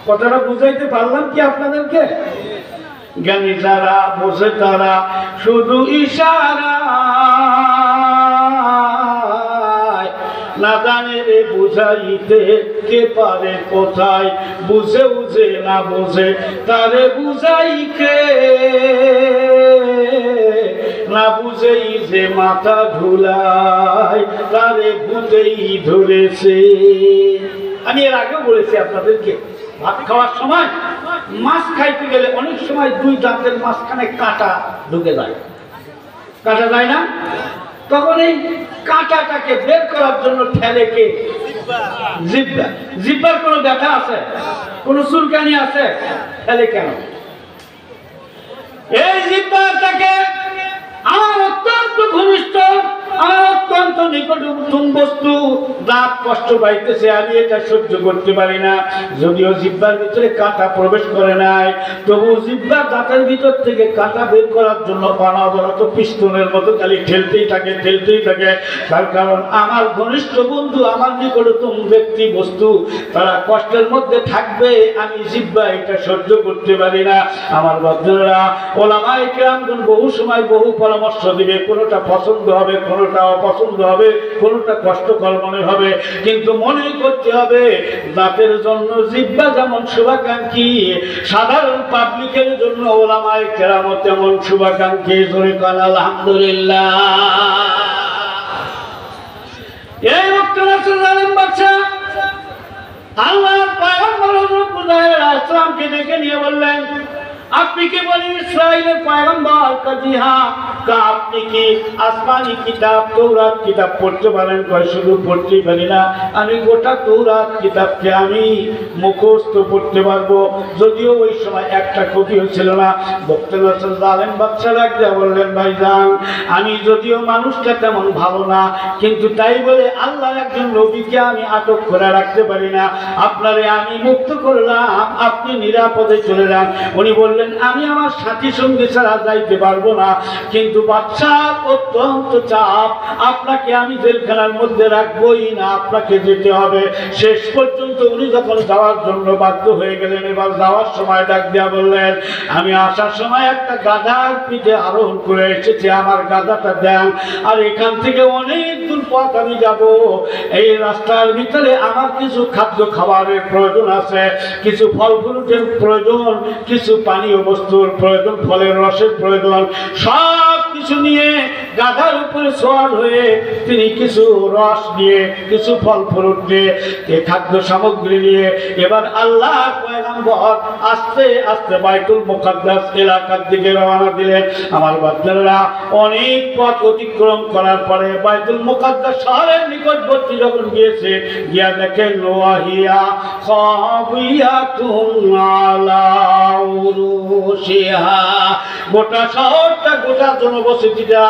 কথাটা বুঝাইতে পারলাম কি আপনাদেরকে? জ্ঞানী যারা বোঝে তারা শুধু ইশারা, না জানে রে বুঝাইতে কে পারে কোথায়, বুঝে বুঝে না বোঝে তারে বুঝাই কে, না বুঝেই যে মাথা ধুলায় তারে বুঝেই ধরেছে। আমি এর আগেও বলেছি আপনাদেরকে, ভাত খাওয়ার সময় মাছ খাইতে গেলে অনেক সময় 2 দাঁতের মাঝখানে কাঁটা ঢুকে যায়, কাটা যায় না? তখন এই কাঁটাটাকে বের করার জন্য ঠেলে কে? জিহ্বা। জিহ্বার কোনো ব্যথা আছে? কোনো চুলকানি আছে? ঠেলে কেন? এই জিহ্বাটাকে আমার অত্যন্ত ঘনিষ্ঠ, আমার অত্যন্ত নিকটতম বস্তু, দাঁত কষ্ট পাইতেছে, আমি এটা সহ্য করতে পারি না। যদিও জিহ্বার ভিতরে কাঁটা প্রবেশ করে নাই, তবু জিহ্বার দাঁতের ভিতর থেকে কাঁটা বের করার জন্য অনবরত পিস্তলের মতো খালি ঠেলতেই থাকে, ঠেলতেই থাকে। তার কারণ আমার ঘনিষ্ঠ বন্ধু, আমার নিকটতম ব্যক্তি বস্তু, তারা কষ্টের মধ্যে থাকবে, আমি জিহ্বা এটা সহ্য করতে পারি না। আমার বন্ধুরা, ওলামায়ে কেরামগণ বহু সময় বহু পরামর্শ দিবে, কোনোটা পছন্দ হবে, কোনোটা অপছন্দ হবে, কোনোটা কষ্টকর মনে হবে, কিন্তু মনে করতে হবে দাঁতের জন্য জিহ্বা যেমন শুভাকাঙ্ক্ষী, সাধারণ পাবলিকের জন্য ওলামায়ে কেরাম তেমন শুভাকাঙ্ক্ষী। জোরে কান আলহামদুলিল্লাহ। এই বক্তব্য রাসূলুল্লাহ বাদশা আল্লাহর পয়গম্বর হযরত মুসা আলাইহিস সালামকে ডেকে নিয়ে বললেন, আপনি কি বনি ইসরাইলের পয়গম্বর? জি হ্যাঁ। আপনি কি আসমানি কিতাব তৌরাত কিতাব পড়তে পারেন? কয় শুধু পড়তেই পারি না, আমি গোটা তৌরাত কিতাবকে আমি মুখস্থ পড়তে পারবো। যদিও ওই সময় একটা কপিও ছিল না। বক্তব্য জালেম বাদশা রাখতে বললেন, ভাইজান আমি যদিও মানুষটা তেমন ভালো না, কিন্তু তাই বলে আল্লাহ একজন নবীকে আমি আটক করে রাখতে পারি না। আপনারে আমি মুক্ত করলাম, আপনি নিরাপদে চলে যান। উনি বললেন, আমি আমার সাথী সঙ্গী ছাড়া যাইতে পারবো না, কিন্তু বাদশার অত্যন্ত চাপ, আপনাকে আমি জেলখানার মধ্যে রাখবোই না, আপনাকে যেতে হবে। শেষ পর্যন্ত উনি যখন যাওয়ার জন্য বাধ্য হয়ে গেলেন, এবার যাওয়ার সময় ডাক দিয়া বললেন, আমি আসার সময় একটা গাধার পিঠে আরোহণ করে এসেছি, আমার গাধাটা দেন। আর এখান থেকে অনেক দূর পথ আমি যাব, এই রাস্তার ভিতরে আমার কিছু খাদ্য খাবারের প্রয়োজন আছে, কিছু ফল ফ্রুটের প্রয়োজন, কিছু পানীয় বস্তুর প্রয়োজন, ফলের রসের প্রয়োজন, সব কিছু নিয়ে গাধার উপরে সওয়ার হয়ে তিনি কিছু রস নিয়ে কিছু ফল ফ্রুট নিয়ে খাদ্য সামগ্রী নিয়ে এবার আল্লাহর পয়গম্বর আস্তে আস্তে বাইতুল মুকাদ্দাস এলাকার দিকে রওনা দিলেন। আমার বাচ্চারা অনেক পথ অতিক্রম করার পরে বাইতুল মুকাদ্দাস শহরের নিকটবর্তী যখন গিয়েছে, গিয়া দেখেন ওয়াহিয়া খাবিয়াতুন আলা উরুশিহা, গোটা শহরটা গোটা জনবসতিটা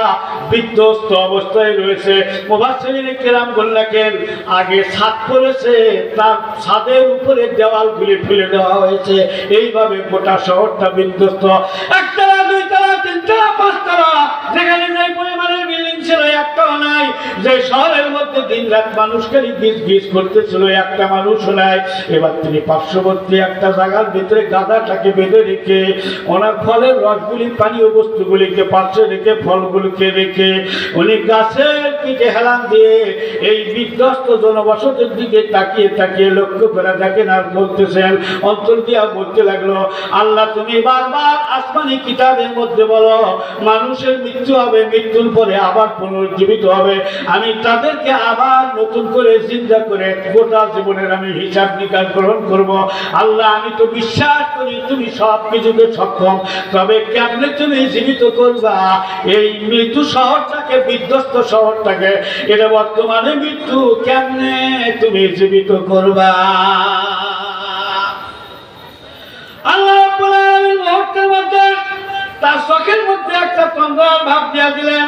বিধ্বস্ত অবস্থায় রয়েছে। মুফাসসিরিন কিরাম বললেন আগে ছাদ পড়েছে, তার ছাদের উপরে দেওয়ালগুলি ফেলে দেওয়া হয়েছে, এইভাবে গোটা শহরটা বিধ্বস্ত। একতলা দুইতলা তিনতলা পাঁচতলা যেখানে যে পরিমাণের বিল্ডিং ছিল একটাও নাই। যে শহরের মধ্যে দিন রাত মানুষকে গিজ গিজ করতেছিল একটা মানুষও নাই। এবার তিনি পার্শ্ববর্তী একটা জায়গার ভিতরে গাধাটাকে বেঁধে রেখে ওনার ফলের রসগুলি পানীয় বস্তুগুলিকে পাশে রেখে ফলগুলিকে রেখে উনি গাছের পিঠে হেলান দিয়ে এই বিধ্বস্ত জনবসতির দিকে তাকিয়ে তাকিয়ে লক্ষ্য করে দেখেন আর বলতেছেন, অন্তর দিয়া বলতে লাগলো, আল্লাহ তুমি বারবার আসমানি কিতাবের মধ্যে বলো মানুষের মৃত্যু হবে, মৃত্যুর পরে আবার পুনর্জীবিত হবে, আমি তাদেরকে আবার নতুন করে চিন্তা করে গোটা জীবনের আমি হিসাব নিকাশ গ্রহণ করব। আল্লাহ আমি তো বিশ্বাস করি তুমি সব কিছুতে সক্ষম, তবে কেমনে তুমি জীবিত করবা এই মৃত্যু শহরটাকে, বিধ্বস্ত শহরটাকে, এটা বর্তমানে মৃত্যু, কেমনে তুমি জীবিত করবা? আল্লাহ রাব্বুল আলামিন মুহূর্তের মধ্যে তার চোখের মধ্যে একটা তন্দ্রার ভাব দিয়া দিলেন,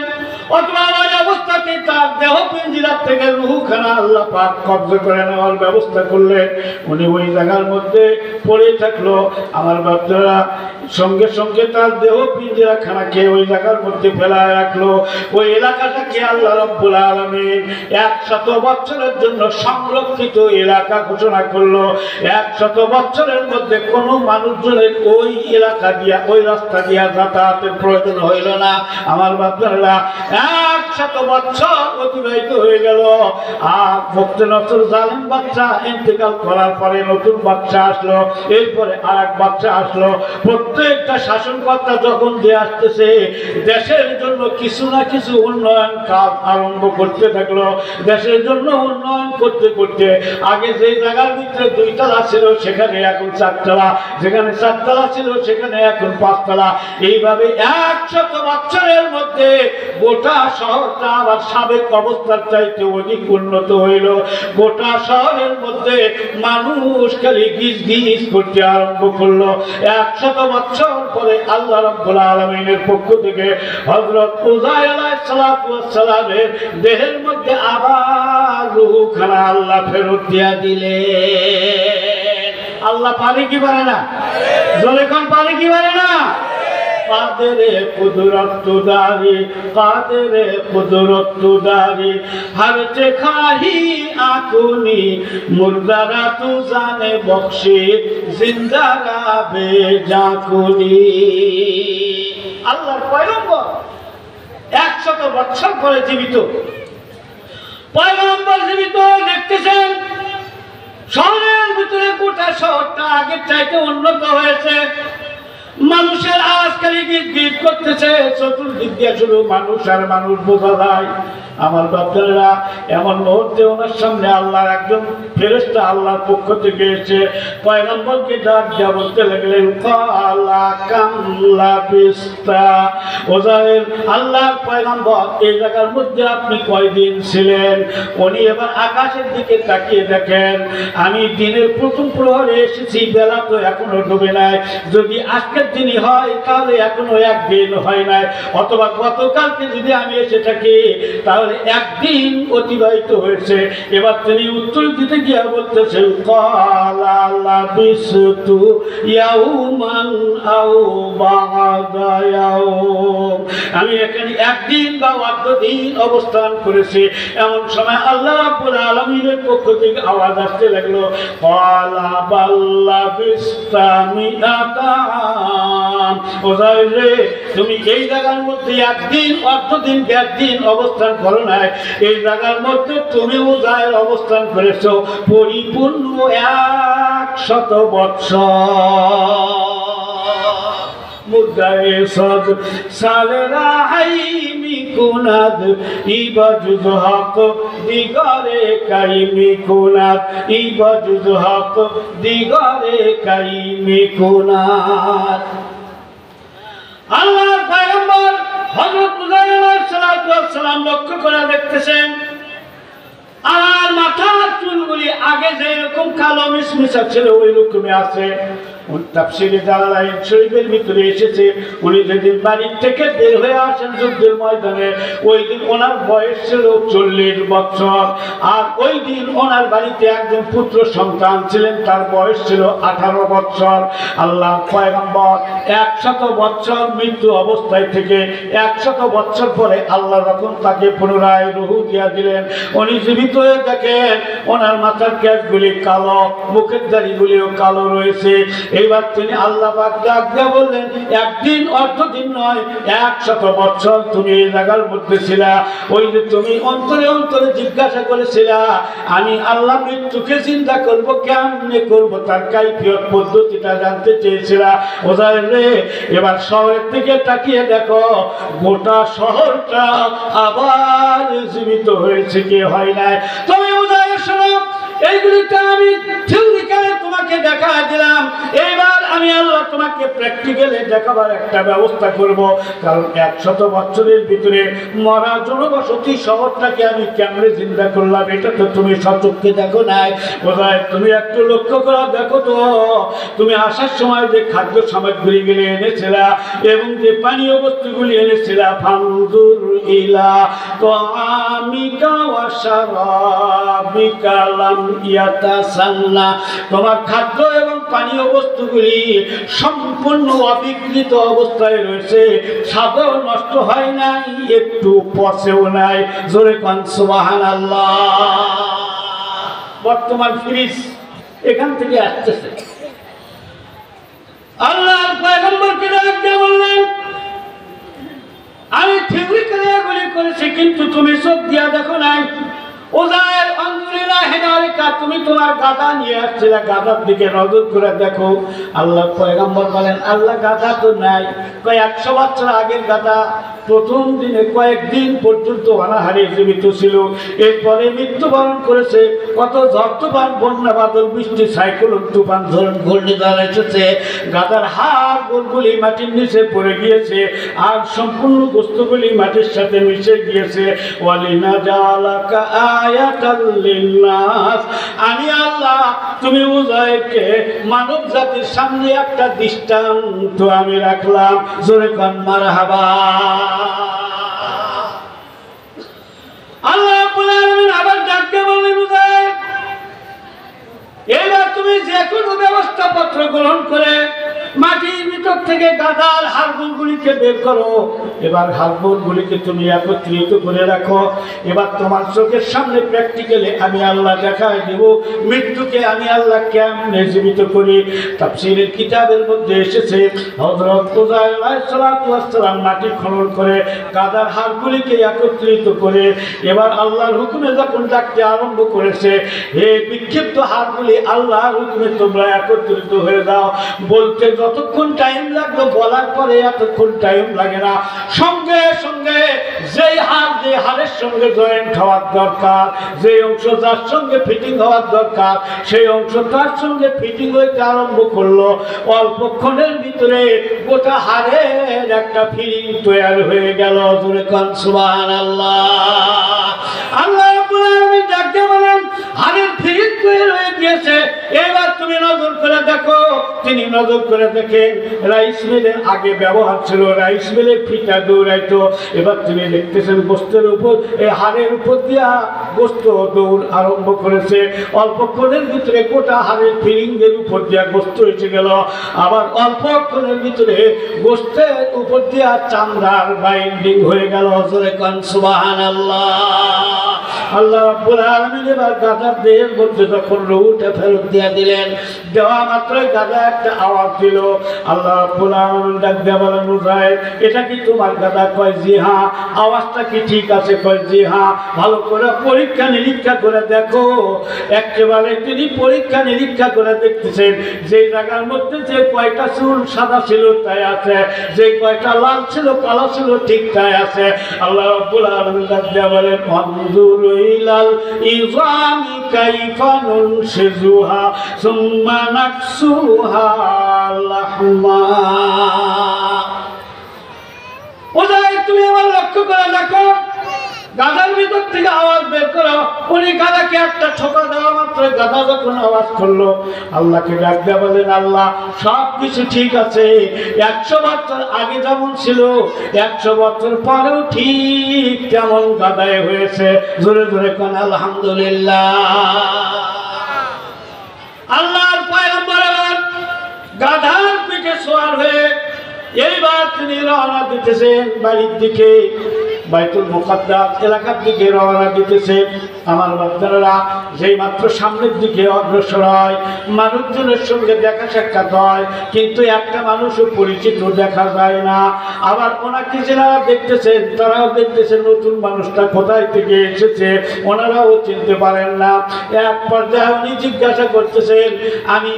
অথবা ওই অবস্থাতে তার দেহ পিঞ্জিরার থেকে রূহখানা আল্লাহ পাক কব্জা করে নেওয়ার ব্যবস্থা করলেন। উনি ওই জায়গার মধ্যে পড়ে থাকলো। আমার বাচ্চারা সঙ্গে সঙ্গে তার দেহ পিঞ্জিরাখানাকে ওই জায়গার মধ্যে ফেলায় রাখলো। ওই এলাকাটাকে আল্লাহ রাব্বুল আলামিন 100 বছরের জন্য সংরক্ষিত এলাকা ঘোষণা করলো। 100 বছরের মধ্যে কোনো মানুষজনের ওই এলাকা দিয়া, ওই রাস্তা দিয়া যাতায়াতের প্রয়োজন হইল না। আমার বাচ্চারা 100 বছর অতিবাহিত হয়ে গেল। আর বক্তে নসর জালেম বাচ্চা ইন্তেকাল করার পরে নতুন বাচ্চা আসলো, এরপরে আর এক বাচ্চা আসলো। প্রত্যেকটা শাসনকর্তা যখন দিয়ে আসতেছে দেশের জন্য কিছু না কিছু উন্নয়ন কাজ আরম্ভ করতে থাকলো। দেশের জন্য উন্নয়ন করতে করতে আগে যে জায়গার ভিতরে 2 তলা ছিল সেখানে এখন 4 তলা, যেখানে 4 তলা ছিল সেখানে এখন 5 তলা। এইভাবে 100 বছরের মধ্যে গোটা শহরটা আবার সাবেক অবস্থার চাইতে অধিক উন্নত হইল। গোটা শহরের মধ্যে মানুষ খালি গিজ গিজ করতে আরম্ভ করলো। 100 বছর পরে আল্লাহ রাব্বুল আলামিনের পক্ষ থেকে হযরত উযাইর আলাইহিস সালাতু ওয়াস সালামের দেহের মধ্যে আবার রূহখানা আল্লাহ ফেরত দিয়া দিলেন। আল্লাহ পারে কি পারে না? যখন পারে কি পারে না? কাদেরে কুদরত দারি, কাদেরে কুদরত দারি, হর চে খাহি আকুনি মুর্দারা তু জানে বখশি, জিন্দারা বে জাকুনি। আল্লাহর পয়গম্বর 100 বছর পরে জীবিত, পয়গম্বর জীবিত, দেখতেছেন শহরের ভিতরে গোটা শহরটা আগের চাইতে উন্নত হয়েছে। মানুষের আজকাল গীত গীত করতেছে, চতুর্দিক দিয়ে শুধু মানুষ আর মানুষ বোঝা যায়। আমার বাচ্চারা এমন মুহূর্তে ওনার সামনে আল্লাহর একজন ফেরেশতা আল্লাহর পক্ষ থেকে এসে পয়গম্বরকে ডাক দিয়া বলতে লাগলেন, কালা কামলা বিস্তা, ওজায়ের আল্লাহর পয়গম্বর এই জায়গার মধ্যে আপনি কয়দিন ছিলেন? উনি এবার আকাশের দিকে তাকিয়ে দেখেন, আমি দিনের প্রথম প্রহরে এসেছি, বেলা তো এখনো ডুবে নাই, যদি আজকের দিনই হয় তাহলে এখনো একদিন হয় নাই, অথবা গতকালকে যদি আমি এসে থাকি তাহলে একদিন অতিবাহিত হয়েছে। এবার তিনি উত্তর দিতে গিয়া বলতেছেন, কালা লাবিসতু ইয়াউমান আও বা'দা ইয়াউম, আমি এখানে একদিন বা অর্ধদিন অবস্থান করেছি। এমন সময় আল্লাহ রাব্বুল আলামিনের পক্ষ থেকে আওয়াজ আসতে লাগলো, কালা বাল লাবিসতা মিআতা আম, ওজাইর রে তুমি এই জায়গার মধ্যে একদিন অর্ধদিন একদিন অবস্থান করো নাই, এই জায়গার মধ্যে তুমি ওজাইর অবস্থান করেছো পরিপূর্ণ 100 বছর। দায়ে সদ সালেরা হাইমি কুনাদ ইবাজুজ হক দিগরে কাইমি কুনাদ ইবাজুজ হক দিগরে কাইমি কুনাদ। আল্লাহর পয়গম্বর হযরত উযাইর আলাইহিস সালাতু ওয়াস সালাম লক্ষ্য করে দেখতেছেন আর মাথার চুলগুলি আগে যে এরকম কালো মিশমিশা ছিল ওই রকমই আছে। তাফসীরে জালালাইন শরীফের ভিতরে এসেছে উনি যেদিন বাড়ি থেকে বের হয়ে আসেন যুদ্ধের ময়দানে ওই দিন ওনার বয়স ছিল 40 বছর। আর ওই দিন ওনার বাড়িতে একজন পুত্র সন্তান ছিলেন, তার বয়স ছিল 18 বছর। আল্লাহ পয়গম্বর 100 বছর মৃত্যু অবস্থায় থেকে 100 বছর পরে আল্লাহ যখন তাকে পুনরায় রূহ দিয়া দিলেন, উনি জীবিত হয়ে দেখেন ওনার মাথার কেশগুলি কালো, মুখের দাড়িগুলিও কালো রয়েছে। এইবার তিনি আল্লাহ পাক ডাক দিয়ে বললেন, একদিন অর্ধদিন নয় 100 বছর তুমি এই জায়গার মধ্যে ছিলা। ওই যে তুমি অন্তরে অন্তরে জিজ্ঞাসা করেছিলা আমি আল্লাহ মৃত্যুকে চিন্তা করব কেমনে করব, তার কাইফিয়ত পদ্ধতিটা জানতে চেয়েছিলা। উযাইর রে, এবার শহরের দিকে তাকিয়ে দেখো গোটা শহরটা আবার জীবিত হয়েছে কি হয় নাই। তুমি উযাইর শোনো, এইগুলিতে আমি থিওরিক্যালি তোমাকে দেখা দিলাম, এইবার আমি আল্লাহ তোমাকে প্র্যাকটিক্যালি দেখাবার একটা ব্যবস্থা করব। কারণ 100 বছরের ভিতরে মরা জনবসতি শহরটাকে আমি কেমনে চিন্তা করলাম এটা তো তুমি সচক্ষে দেখো নাই। বোধহয় তুমি একটু লক্ষ্য করা দেখো তো, তুমি আসার সময় যে খাদ্য সামগ্রীগুলি এনেছিলা এবং যে পানীয় বস্তুগুলি এনেছিলা, ফানজুর ইলা তাআমিকা ওয়া শারাবিকা লাম ইয়াতাসান্না, তোমার খাদ্য এবং পানীয় বস্তুগুলি সম্পূর্ণ অবিকৃত অবস্থায় রয়েছে, স্বাদও নষ্ট হয় নাই, একটু পচেও নাই। জোরে কোন সুবহানাল্লাহ। বর্তমান ফ্রিজ এখান থেকে আসতেছে। আল্লাহর পয়গম্বরকে ডাক দিয়ে বললেন, আমি থিওরিক্যালি এগুলি করেছি কিন্তু তুমি চোখ দিয়া দেখো নাই। উযাইর আলহামদুলিল্লাহ হেনারিকা, তুমি তোমার গাধা নিয়ে আসছিলে, গাধার দিকে নজর করে দেখো। আল্লাহ পয়গম্বর বলেন আল্লাহ গাধা তো নাই, 100 বছর আগের গাধা প্রথম দিনে কয়েকদিন পর্যন্ত অনাহারে জীবিত ছিল, এরপরে মৃত্যুবরণ করেছে। কত ঝড় তুফান, বন্যা বাদল, বৃষ্টি, সাইক্লোন, তুফান, ঝড়, ঘূর্ণিঝড় এসেছে, গাধার হাড় গোড়গুলি মাটির নিচে পড়ে গিয়েছে আর সম্পূর্ণ গোস্তগুলি মাটির সাথে মিশে গিয়েছে। ওয়ালিনা জালাকা আয়াতাল লিন্নাস, আমি আল্লাহ তুমি উযাইরকে মানব জাতির সামনে একটা দৃষ্টান্ত আমি রাখলাম। জোরে কোন মারহাবা। আল্লাহ রাব্বুল আলামিন আবার ডাকতে বললেন, উযাইর এবার তুমি যে কোনো ব্যবস্থাপত্র গ্রহণ করে মাটির ভিতর থেকে গাধার হাড়গুলিকে বের করো। এবার হাড়গুলিকে তুমি একত্রিত করে রাখো। এবার তোমার চোখের সামনে প্র্যাকটিক্যালি আমি আল্লাহ দেখায় দেব মৃত্যুকে আমি আল্লাহ কেমনে জীবিত করি। তাফসীরের কিতাবের মধ্যে এসেছে হযরত উযাইর আলাইহিস সালাতু ওয়াস সালাম মাটি খনন করে গাধার হাড়গুলিকে একত্রিত করে এবার আল্লাহর হুকুমে যখন ডাকতে আরম্ভ করেছে, হে বিক্ষিপ্ত হাড়গুলি আল্লাহর হুকুমে তোমরা একত্রিত হয়ে যাও। বলতে যতক্ষণ টাইম লাগলো বলার পরে এতক্ষণ টাইম লাগে না। সঙ্গে সঙ্গে যেই হাড় যে হাড়ের সঙ্গে জয়েন্ট হওয়ার দরকার, যে অংশ যার সঙ্গে ফিটিং হওয়ার দরকার সেই অংশ তার সঙ্গে ফিটিং হইতে আরম্ভ করলো। অল্পক্ষণের ভিতরে গোটা হাড়ের একটা ফিলিং তৈরি হয়ে গেল। জোরে কোন সুবহানাল্লাহ। আল্লাহ রাব্বুল আলামিন ডাকতে বলেন, হাড়ের ফিলিং তৈরি হয়ে গিয়েছে, এবার তুমি নজর করে দেখো। তিনি নজর করে দেখেন রাইস মিলের আগে ব্যবহার ছিল রাইস মিলের ফিটা দৌড়াইতো, এবার তিনি দেখতেছেন গোস্তের উপর এই হাড়ের উপর দিয়া গোস্ত দৌড় আরম্ভ করেছে। অল্পক্ষণের ভিতরে গোটা হাড়ের ফিলিংয়ের উপর দিয়া গোস্ত এসে গেল। আবার অল্পক্ষণের ভিতরে গোস্তের উপর দিয়া চামড়ার বাইন্ডিং হয়ে গেল। জোরে কোন সুবহানাল্লাহ। আল্লাহ রাব্বুল আলামিন এবার গাধার দেহের মধ্যে যখন রূহটা ফেরত দিয়ে দিলেন, দেওয়া মাত্রই গাধা একটা আওয়াজ দিল। আল্লাহ রাব্বুল আলামিন ডাক দিয়ে বলেন, উযাইর, এটা কি তোমার গাধা? কয় জি হ্যাঁ। আওয়াজটা কি ঠিক আছে? কয় জি হ্যাঁ। ভালো করে পরীক্ষা নিরীক্ষা করে দেখো। একেবারে তিনি পরীক্ষা নিরীক্ষা করে দেখতেছেন, যে জায়গার মধ্যে যে কয়টা চুল সাদা ছিল তাই আছে, যে কয়টা লাল ছিল কালো ছিল ঠিক তাই আছে। আল্লাহ রাব্বুল আলামিন ডাক দিয়ে বলেন, আনজুরু ইলাল ইযামি কাইফা নুনশিজুহা সুম্মা নাকসুহা লাহমা। ওদের তুমি আমার লক্ষ্য করে দেখো, গাধার ভিতর থেকে আওয়াজ বের করো। উনি গাধাকে একটা ঠোকা দেওয়া মাত্র গাধা যখন আওয়াজ করলো, আল্লাহকে ডাক দিয়ে বলেন, আল্লাহ সব কিছু ঠিক আছে, 100 বছর আগে যেমন ছিল 100 বছর পরেও ঠিক তেমন গাধায় হয়েছে। জোরে জোরে কোন আলহামদুলিল্লাহ। আল্লাহর পয়গম্বর গাধার পিঠে সওয়ার হয়ে এইবার তিনি রওনা দিতেছেন বাড়ির দিকে, বাইতুল মুকাদ্দাস এলাকার দিকে রওনা দিতেছেন। আমার বাচ্চারা যেই মাত্র সামনের দিকে অগ্রসর হয়, মানুষজনের সঙ্গে দেখা সাক্ষাৎ হয়, কিন্তু একটা মানুষও পরিচিত দেখা যায় না। আবার ওনাকে যারা দেখতেছেন তারাও দেখতেছেন নতুন মানুষটা কোথায় থেকে এসেছে, ওনারাও চিনতে পারেন না। এক পর্যায়ে উনি জিজ্ঞাসা করতেছেন, আমি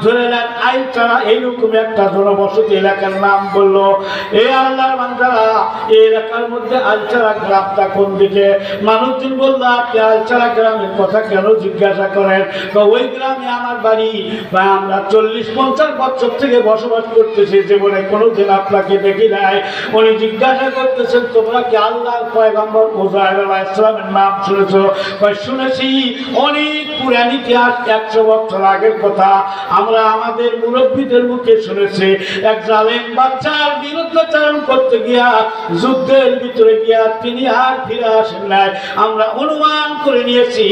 ধরে নেন আইলচারা এইরকম একটা জনবসতি এলাকার নাম বললো। এই আল্লাহর বান্দারা, এই এলাকার মধ্যে আইলচারা গ্রামটা কোন দিকে? মানুষজন বললো, আপনি আইলচারা গ্রামের কথা কেন জিজ্ঞাসা করেন? তো ওই গ্রামে আমার বাড়ি, বা আমরা 40-50 বছর থেকে বসবাস করতেছি, জীবনে কোনোদিন আপনাকে দেখি নাই। উনি জিজ্ঞাসা করতেছেন, তোমরা কি আল্লাহর পয়গম্বর উযাইর আলাইহিস সালামের নাম শুনেছো? কয় শুনেছি, অনেক পুরান ইতিহাস, 100 বছর আগের কথা আমরা আমাদের মুরব্বীদের মুখে শুনেছি। এক জালেম বাচ্চার বিরুদ্ধাচরণ করতে গিয়া, যুদ্ধের ভিতরে গিয়া তিনি আর ফিরে আসেন নাই। আমরা অনুমান করে নিয়েছি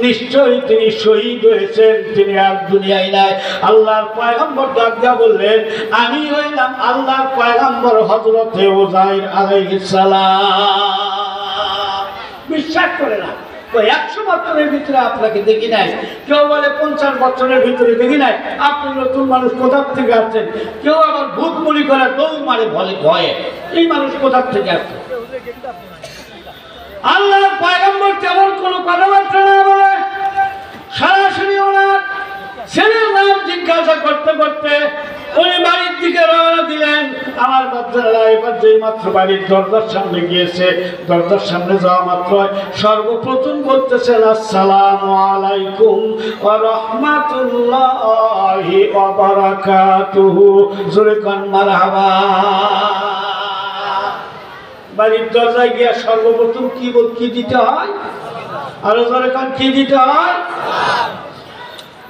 নিশ্চয়ই তিনি শহীদ হয়েছেন, তিনি আর দুনিয়ায় নাই। আল্লাহর পয়গম্বর ডাক দিয়া বললেন, আমি হইলাম আল্লাহর পয়গম্বর হযরতে উযাইর আলাইহিস সালাম। বিশ্বাস করে না? 100 বছরের ভিতরে আপনাকে দেখি নাই। কেউ বলে 50 বছরের ভিতরে দেখি নাই। আপনি নতুন মানুষ, কোথা থেকে আসছেন? কেউ আবার ভূত মনে করে দৌড় মারে বলে ভয়ে, এই মানুষ কোথা থেকে আসছে? আল্লাহর পয়গম্বর তেমন কোনো কথাবার্তা না বলে সরাসরি ওনার ছেলের নাম জিজ্ঞাসা করতে করতে উনি বাড়ির দিকে রওনা দিলেন। আমার বাচ্চারা এবার যেই মাত্র বাড়ির দরজার সামনে গিয়েছে, দরজার সামনে যাওয়া মাত্র সর্বপ্রথম বলতেছেন, আসসালামু আলাইকুম ওয়া রাহমাতুল্লাহি ওয়া বারাকাতুহু। জোরে কোন মারহাবা। বাড়ির দরজায় গিয়া সর্বপ্রথম কি দিতে হয়? আরো জোরে কোন কি দিতে হয়?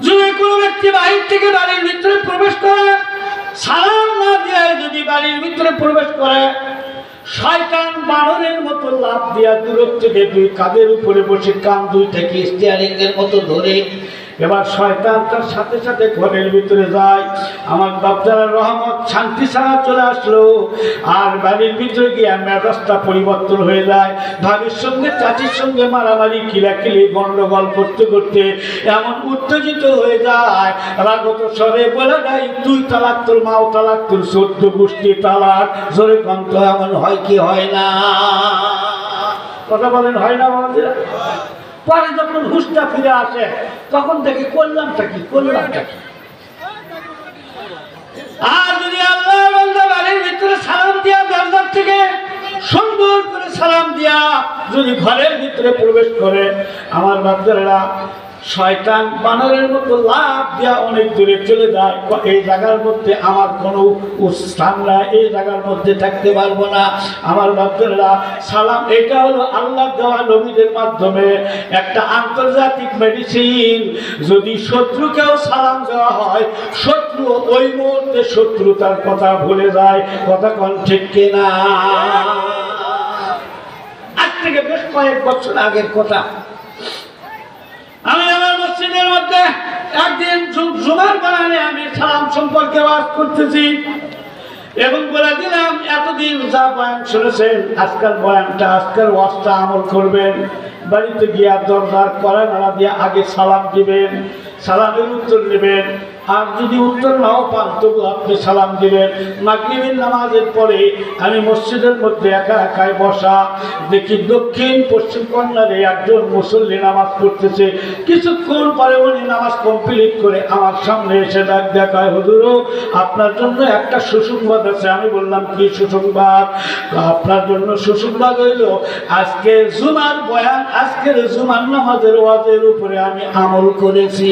যদি কোনো ব্যক্তি বাহির থেকে বাড়ির ভিতরে প্রবেশ করে, সালাম না দিয়ে যদি বাড়ির ভিতরে প্রবেশ করে, শয়তান বানরের মতো লাফ দিয়া দূর থেকে 2 কাঁধের উপরে বসে কান 2টাকে স্টিয়ারিং এর মতো ধরে এবার শয়তান তার সাথে সাথে ঘরের ভিতরে যায়। আমার বাচ্চারা রহমত শান্তি ছাড়া চলে আসলো, আর বাড়ির ভিতরে গিয়ে মেজাজটা পরিবর্তন হয়ে যায়। ভাবির সঙ্গে চাচির সঙ্গে মারামারি কিলাকিলি গন্ডগোল করতে করতে এমন উত্তেজিত হয়ে যায়, রাগত স্বরে বলে দেয়, 2 তালাক তোর, মাও তালাক তোর, 14 গোষ্ঠী তালাক। জোরে কন্ত এমন হয় কি হয় না? কথা বলেন, হয় না আমাদের? পরে যখন হুঁশটা ফিরে আসে তখন দেখি করলামটা কি। আর যদি আল্লাহ বান্দা বাড়ির ভিতরে সালাম দিয়া, দরজার থেকে সুন্দর করে সালাম দিয়া যদি ঘরের ভিতরে প্রবেশ করে, আমার বাচ্চারা শয়তান বানরের মতো লাফ দিয়া অনেক দূরে চলে যায়। এই জায়গার মধ্যে আমার কোনো স্থান নাই, এই জায়গার মধ্যে থাকতে পারবো না। আমার বাচ্চারা সালাম, এটা হলো আল্লাহ দেওয়া নবীদের মাধ্যমে একটা আন্তর্জাতিক মেডিসিন। যদি শত্রুকেও সালাম দেওয়া হয়, শত্রু ওই মুহূর্তে শত্রুতার কথা ভুলে যায়। কথা কোন ঠিক কিনা? আজ থেকে বেশ কয়েক বছর আগের কথা। আমি আমার মসজিদের মধ্যে একদিন জুমার বাগানে আমি সালাম সম্পর্কে ওয়াজ করতেছি এবং বলে দিলাম, এতদিন যা বয়ান শুনেছেন, আজকাল বয়ানটা, আজকাল ওয়াজটা আমল করবেন। বাড়িতে গিয়া দরজার কড়া নাড়া দিয়ে আগে সালাম দিবেন, সালামের উত্তর নেবেন। আর যদি উত্তর নাও পান তবু আপনি সালাম দিবেন। মাগরিবের নামাজের পরে আমি মসজিদের মধ্যে একা একাই বসা, দেখি দক্ষিণ পশ্চিম কর্নারে একজন মুসল্লি নামাজ পড়তেছে। কিছুক্ষণ পরে উনি নামাজ কমপ্লিট করে আমার সামনে এসে ডাক দেখায়, হুজুর আপনার জন্য একটা সুসংবাদ আছে। আমি বললাম কি সুসংবাদ? আপনার জন্য সুসংবাদ হইল আজকে জুমার বয়ান, আজকের জুমার নামাজের ওয়াজের উপরে আমি আমল করেছি।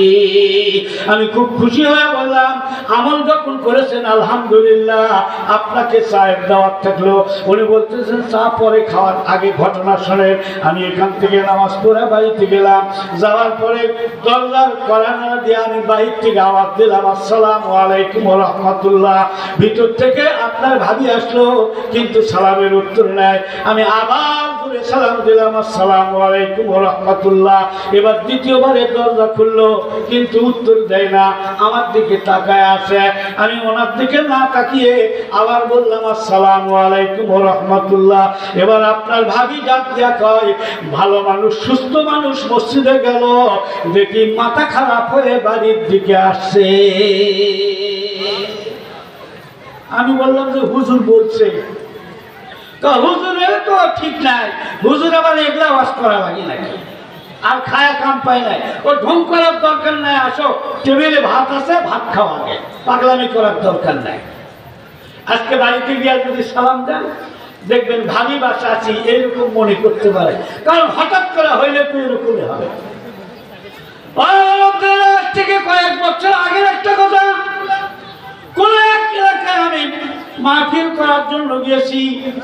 আমি খুব খুশি হয়ে বললাম, আমল যখন করেছেন আলহামদুলিল্লাহ, আপনাকে চায়ের দাওয়াত থাকলো। উনি বলতেছেন চা পরে খাওয়ার আগে ঘটনা শোনেন। আমি এখান থেকে নামাজ পড়ে বাড়িতে গেলাম, যাওয়ার পরে দরজার কড়া নাড়া দিয়ে আমি বাহির থেকে আওয়াজ দিলাম, আসসালামু আলাইকুম ওয়া রাহমাতুল্লাহ। ভিতর থেকে আপনার ভাবি আসলো, কিন্তু সালামের উত্তর নেয়। আমি আবার জোরে সালাম দিলাম, আসসালামু আলাইকুম ওয়া রাহমাতুল্লাহ। এবার দ্বিতীয়বারে দরজা খুললো, কিন্তু উত্তর দেয় না, আমার দিকে তাকায় আছে। আমি ওনার দিকে না তাকিয়ে আবার বললাম, আসসালামু আলাইকুম ওয়া রাহমাতুল্লাহ। এবার আপনার ভাবি ডাক দিয়া কয়, ভালো মানুষ সুস্থ মানুষ মসজিদে গেল, দেখি মাথা খারাপ হয়ে বাড়ির দিকে আসছে। আমি বললাম যে হুজুর বলছে, হুজুরের তো ঠিক নাই, হুজুর আবার এগুলা ওয়াজ করা লাগে নাকি? আর খায়া কাম পায় নাই, ও ঢং করার দরকার নাই। আসো টেবিলে ভাত আছে, ভাত খাওয়া আগে, পাগলামি করার দরকার নাই। আজকে বাড়িতে গিয়ে যদি সালাম দেন, দেখবেন ভাবি বা চাচি এইরকম মনে করতে পারে, কারণ হঠাৎ করে হইলে তো এরকমই হবে। থেকে কয়েক বছর আগের একটা কথা, কোন এক এলাকায় আমি মাহফিল করার জন্য গিয়েছি।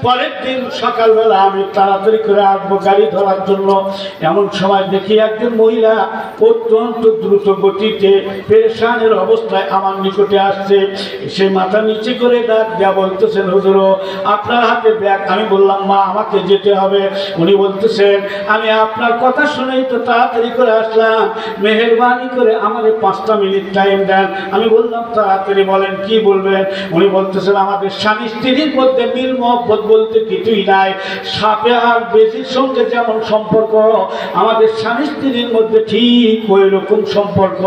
পরের দিন সকালবেলা আমি তাড়াতাড়ি করে আসবো গাড়ি ধরার জন্য, এমন সময় দেখি একজন মহিলা অত্যন্ত দ্রুত গতিতে পেরেশানের অবস্থায় আমার নিকটে আসছে। সে মাথা নিচে করে ডাক দেয়া বলতেছেন, হুজুর আপনার হাতে ব্যাগ। আমি বললাম, মা আমাকে যেতে হবে। উনি বলতেছেন, আমি আপনার কথা শুনেই তো তাড়াতাড়ি করে আসলাম, মেহেরবানি করে আমাকে 5টা মিনিট টাইম দেন। আমি বললাম, তাড়াতাড়ি বলেন কি বলবেন? উনি বলতেছেন, আমাদের স্বামী স্ত্রীর মধ্যে মিল মহব্বত বলতে কিছুই নাই। সাপে আর বেশির সঙ্গে যেমন সম্পর্ক, আমাদের স্বামী স্ত্রীর মধ্যে ঠিক ওই রকম সম্পর্ক।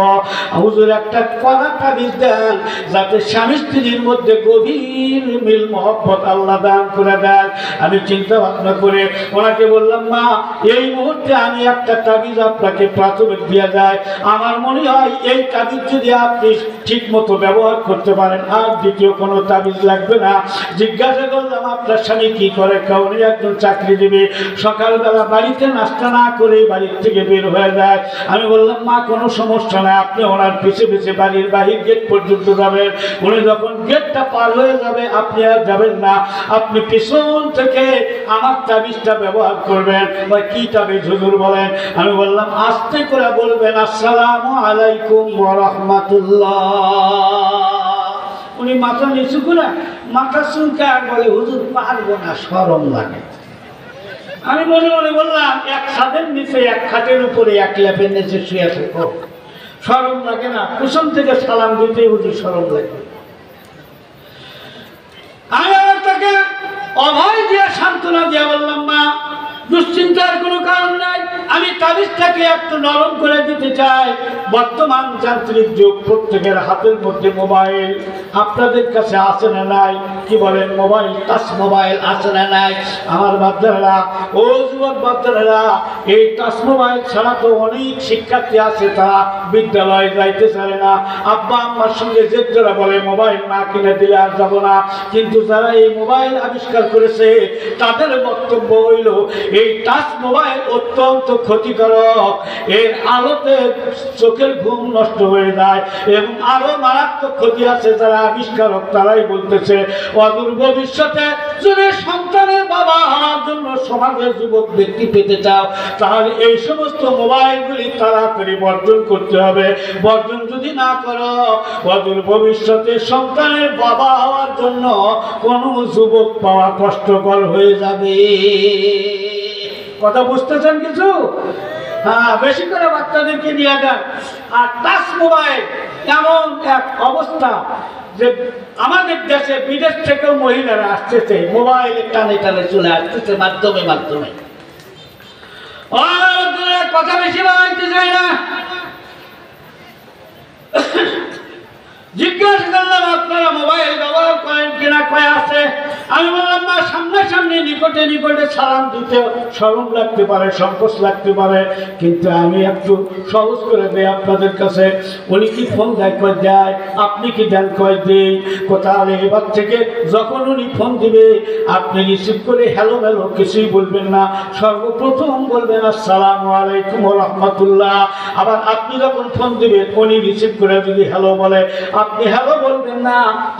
হুজুর একটা কড়া তাবিজ দেন, যাতে স্বামী স্ত্রীর মধ্যে গভীর মিল মহব্বত আল্লাহ দান করে দেন। আমি চিন্তা ভাবনা করে ওনাকে বললাম, মা এই মুহূর্তে আমি একটা তাবিজ আপনাকে প্রাথমিক দেওয়া যায়। আমার মনে হয় এই তাবিজ যদি আপনি ঠিক মতো ব্যবহার করতে পারেন, আর দ্বিতীয় কোনো তাবিজ লাগবে না। জিজ্ঞাসা করলাম, আপনার স্বামী কি করে? উনি একজন চাকরিজীবী, সকালবেলা বাড়িতে নাস্তা না করে বাড়ির থেকে বের হয়ে যায়। আমি বললাম, মা কোনো সমস্যা নাই, আপনি ওনার পিছে পিছে বাড়ির বাহির গেট পর্যন্ত যাবেন। উনি যখন গেটটা পার হয়ে যাবে আপনি আর যাবেন না, আপনি পিছন থেকে আমার তাবিজটা ব্যবহার করবেন। বা কি তাবিজ হুজুর বলেন? আমি বললাম, আস্তে করে বলবেন, আসসালামু আলাইকুম ওয়া রাহমাতুল্লাহ। উনি মাথা নিচু করে মাথা চুলকে আর বলে, হুজুর পারবো না, শরম লাগে। আমি মনে মনে বললাম, এক খাটের নিচে, এক খাটের উপরে, এক ল্যাপের নিচে শুয়ে থাকো, শরম লাগে না? পিছন থেকে সালাম দিতে হুজুর শরম লাগে। আমি আবার তাকে অভয় দিয়ে সান্ত্বনা দিয়ে বললাম, মা দুশ্চিন্তার কোনো কারণ নাই, আমি তাবিজটাকে একটু নরম করে দিতে চাই। বর্তমান যান্ত্রিক যুগ, প্রত্যেকের হাতের মধ্যে মোবাইল। আপনাদের কাছে আছে না নাই? কি বলেন? মোবাইল, টাচ মোবাইল আছে না নাই? আমার বাচ্চারা, ও যুবক বাচ্চারা, এই টাচ মোবাইল ছাড়া তো অনেক শিক্ষার্থী আছে, তারা বিদ্যালয়ে যাইতে চায় না। আব্বা আম্মার সঙ্গে জেদ্দারা বলে, মোবাইল না কিনে দিলে আর যাবো না। কিন্তু যারা এই মোবাইল আবিষ্কার করেছে, তাদের বক্তব্য হইল এই টাচ মোবাইল অত্যন্ত ক্ষতিকারক, এর আলোতে চোখের ঘুম নষ্ট হয়ে যায়, এবং আরো মারাত্মক ক্ষতি আছে। যারা আবিষ্কারক তারাই বলতেছে, অদূর ভবিষ্যতে যদি সন্তানের বাবা হওয়ার জন্য সমাজের যুবক ব্যক্তি পেতে চাও, তাহলে এই সমস্ত মোবাইলগুলি তাড়াতাড়ি বর্জন করতে হবে। বর্জন যদি না করো, অদূর ভবিষ্যতে সন্তানের বাবা হওয়ার জন্য কোনো যুবক পাওয়া কষ্টকর হয়ে যাবে। কথা বুঝতেছেন কিছু? হ্যাঁ, বেশি করে বাচ্চাদেরকে নিয়ে যান। আর টাচ মোবাইল এমন এক অবস্থা যে আমাদের দেশে বিদেশ থেকেও মহিলারা আসতেছে, মোবাইলে টানে টানে চলে আসতেছে মাধ্যমে মাধ্যমে। কথা বেশি বাড়াইতে চাই না। জিজ্ঞাসা করলাম আপনারা মোবাইল ব্যবহার করেন কিনা, কয় আছে। আমি বললাম মা সামনাসামনি নিকটে নিকটে সালাম দিতে শরম লাগতে পারে, সংকোচ লাগতে পারে, কিন্তু আমি একটু সহজ করে দেই আপনাদের কাছে। উনি কি ফোন দেয়? কয় দেয়। আপনি কি দেন? কয় দেই। কোথাও এবার থেকে যখন উনি ফোন দিবে আপনি রিসিভ করে হ্যালো হ্যালো কিছুই বলবেন না, সর্বপ্রথম বলবেন আসসালামু আলাইকুম ওয়া রাহমাতুল্লাহ। আবার আপনি যখন ফোন দিবেন উনি রিসিভ করে যদি হ্যালো বলে আপনি হ্যালো বলবেন না,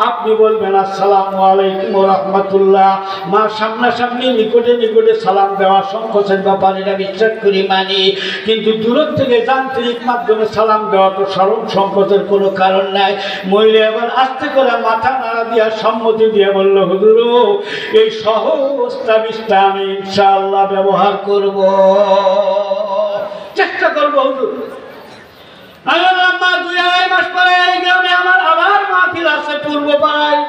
আপনি বলবেন আসসালামু আলাইকুম ওয়া রাহমাতুল্লাহ। মা সামনাসামনি নিকটে নিকটে সালাম দেওয়া সংকোচের ব্যাপার, এটা বিশ্বাস করি মানি, কিন্তু দূর থেকে যান্ত্রিক মাধ্যমে সালাম দেওয়া তো শরম সংকোচের কোনো কারণ নাই। মহিলা এবার আস্তে করে মাথা নাড়া দিয়া সম্মতি দিয়ে বলল হুজুর এই সহজ তাবিজটা আমি ইনশাআল্লাহ ব্যবহার করব, চেষ্টা করব হুজুর। দুই আড়াই মাস পরে এই গ্রামে আমার আবার মাহফিল আছে পূর্বপাড়ায়।